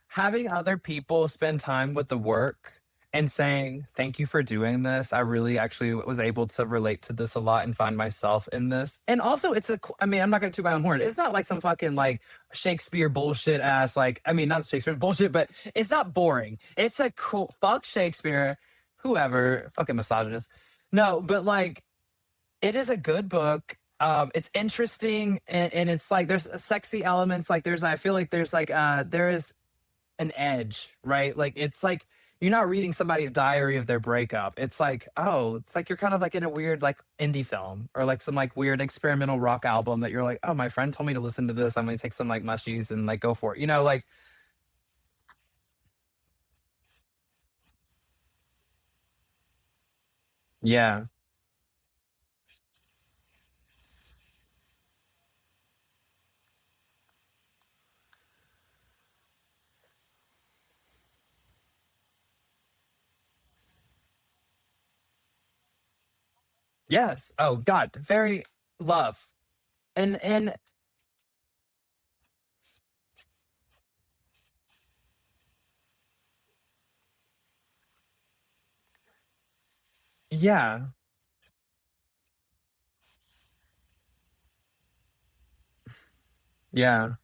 having other people spend time with the work and saying thank you for doing this, I really actually was able to relate to this a lot and find myself in this. And also, it's a, I mean, I'm not going to toot my own horn, it's not like some fucking like Shakespeare bullshit ass, like, I mean, not Shakespeare bullshit, but it's not boring. It's a cool, fuck Shakespeare, whoever, fucking misogynist. No, but like, it is a good book. It's interesting, and it's like there's sexy elements, like there's, I feel like there's like there is an edge, right? Like, it's like you're not reading somebody's diary of their breakup. It's like, oh, it's like you're kind of like in a weird like indie film or like some like weird experimental rock album that you're like, oh, my friend told me to listen to this. I'm gonna take some like mushies and like go for it. You know, like, yeah. Yes. Oh God. Very love. And yeah. Yeah.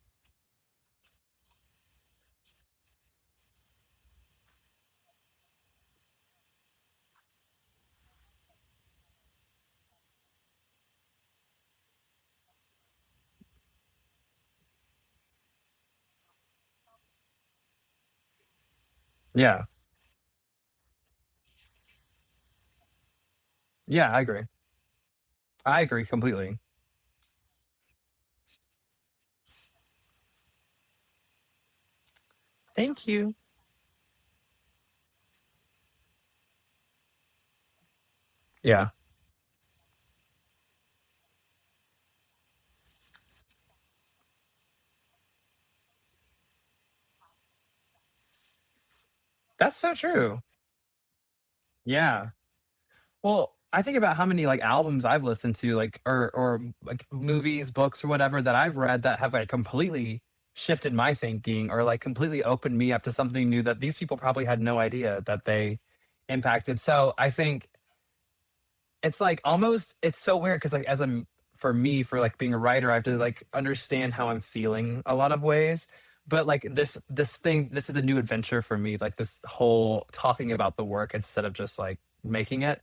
Yeah. Yeah, I agree. I agree completely. Thank you. Yeah. That's so true. Yeah. Well, I think about how many like albums I've listened to, like or like movies, books, or whatever that I've read that have like completely shifted my thinking or like completely opened me up to something new that these people probably had no idea that they impacted. So I think it's like almost it's so weird because like as a for me for like being a writer, I have to like understand how I'm feeling a lot of ways. But like this is a new adventure for me. Like this whole talking about the work instead of just like making it.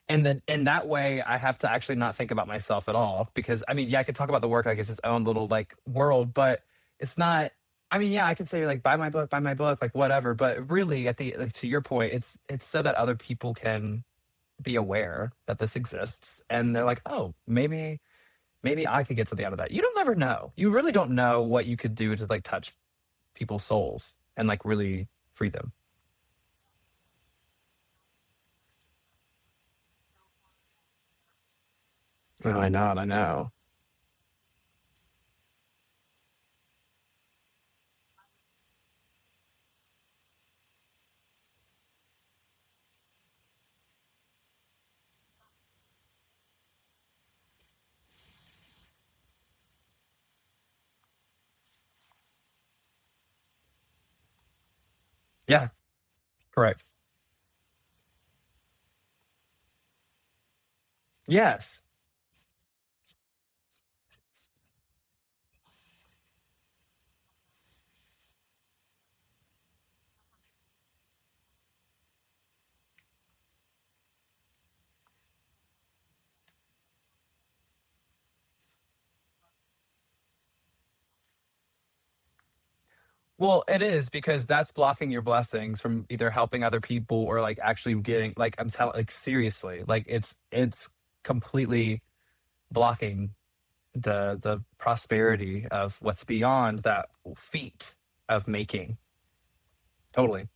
And then in that way, I have to actually not think about myself at all because I mean, yeah, I could talk about the work like it's its own little like world, but it's not. I mean, yeah, I could say like buy my book, like whatever. But really, at the like to your point, it's so that other people can be aware that this exists, and they're like, oh, maybe I could get something out of that. You don't never know. You really don't know what you could do to like touch people's souls and like really free them. Oh, I know, I know. Yeah, correct. Yes. Well, it is because that's blocking your blessings from either helping other people or like actually getting like I'm telling like seriously, like it's completely blocking the prosperity of what's beyond that feat of making. Totally.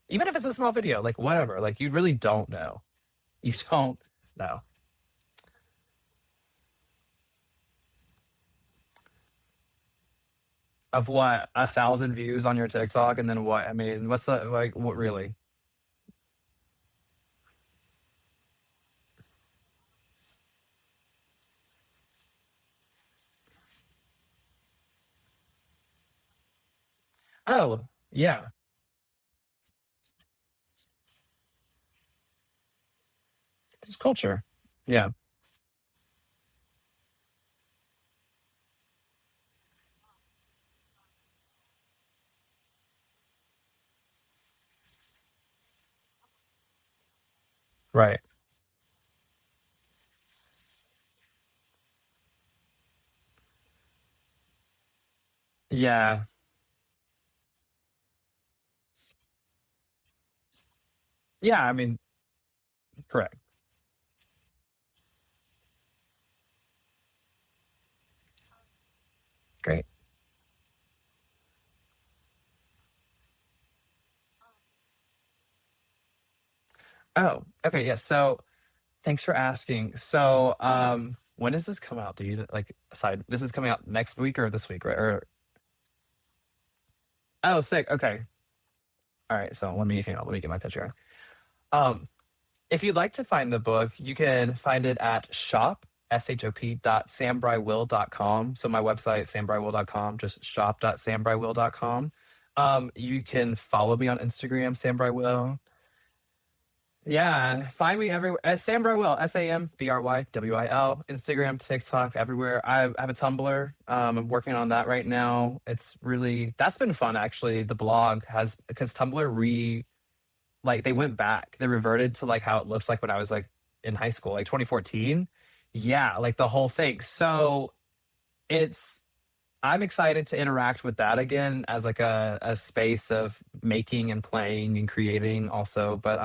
Even if it's a small video, like whatever, like you really don't know. You don't know. Of what, 1,000 views on your TikTok, and then what? I mean, what's the like? What really? Oh, yeah, it's culture. Yeah, right. Yeah, yeah. I mean, correct. Great. Oh, okay. Yeah. So, thanks for asking. So, when does this come out? Do you like aside? This is coming out next week or this week, right? Or oh, sick. Okay. All right. So hang on. Let me get my picture. Um, If you'd like to find the book, you can find it at shop.sambrywil.com. So my website, sambrywil.com, just shop.sambrywil.com. You can follow me on Instagram, Sambrywil. Yeah, find me everywhere at Sambrywil, SAMBRYWIL, Instagram, TikTok, everywhere. I have a Tumblr. I'm working on that right now. It's really that's been fun actually. The blog has because Tumblr like they went back. They reverted to like how it looks like when I was like in high school, like 2014. Yeah, like the whole thing. So it's I'm excited to interact with that again as like a space of making and playing and creating also. But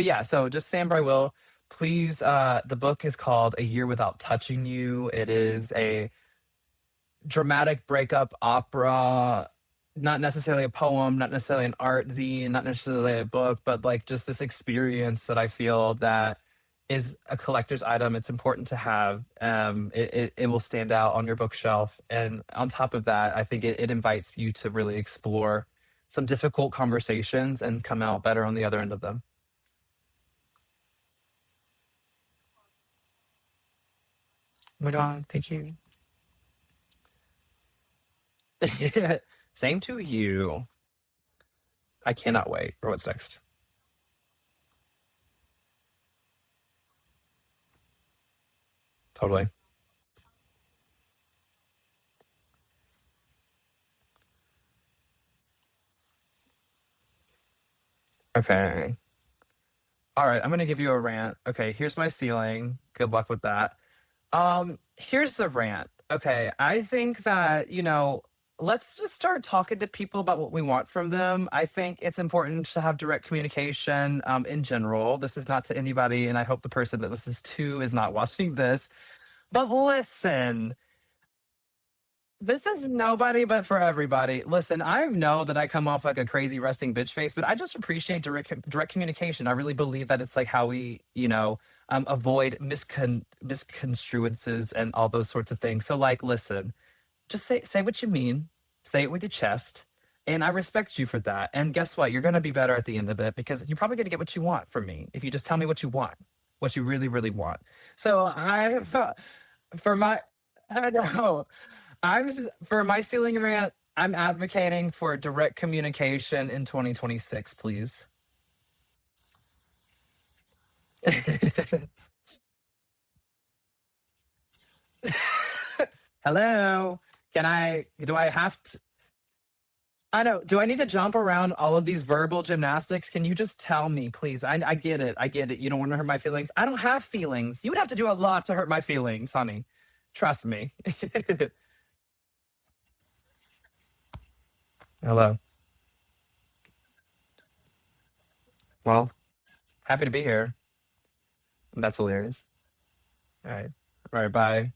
yeah, so just Sam Will. Please the book is called A Year Without Touching You. It is a dramatic breakup opera, not necessarily a poem, not necessarily an art zine, not necessarily a book, but like just this experience that I feel that is a collector's item. It's important to have. It will stand out on your bookshelf. And on top of that, I think it invites you to really explore some difficult conversations and come out better on the other end of them. my God, thank you. Same to you. I cannot wait for what's next. Totally. Okay. All right, I'm gonna give you a rant. Okay, here's my ceiling. Good luck with that. Here's the rant. Okay, I think that, let's just start talking to people about what we want from them. I think it's important to have direct communication in general. This is not to anybody, and I hope the person that this is to is not watching this. But listen, this is nobody but for everybody. Listen, I know that I come off like a crazy resting bitch face, but I just appreciate direct communication. I really believe that it's like how we, avoid misconstruences and all those sorts of things. So, like, listen, just say what you mean, say it with your chest, and I respect you for that. And guess what? You're gonna be better at the end of it because you're probably gonna get what you want from me if you just tell me what you want, what you really, really want. So for my, I know. For my ceiling rant, I'm advocating for direct communication in 2026, please. Hello. Do I have to, I know, do I need to jump around all of these verbal gymnastics? Can you just tell me, please? I get it. I get it. You don't want to hurt my feelings. I don't have feelings. You would have to do a lot to hurt my feelings, honey. Trust me. Hello. Well, happy to be here. That's hilarious. All right. All right. Bye.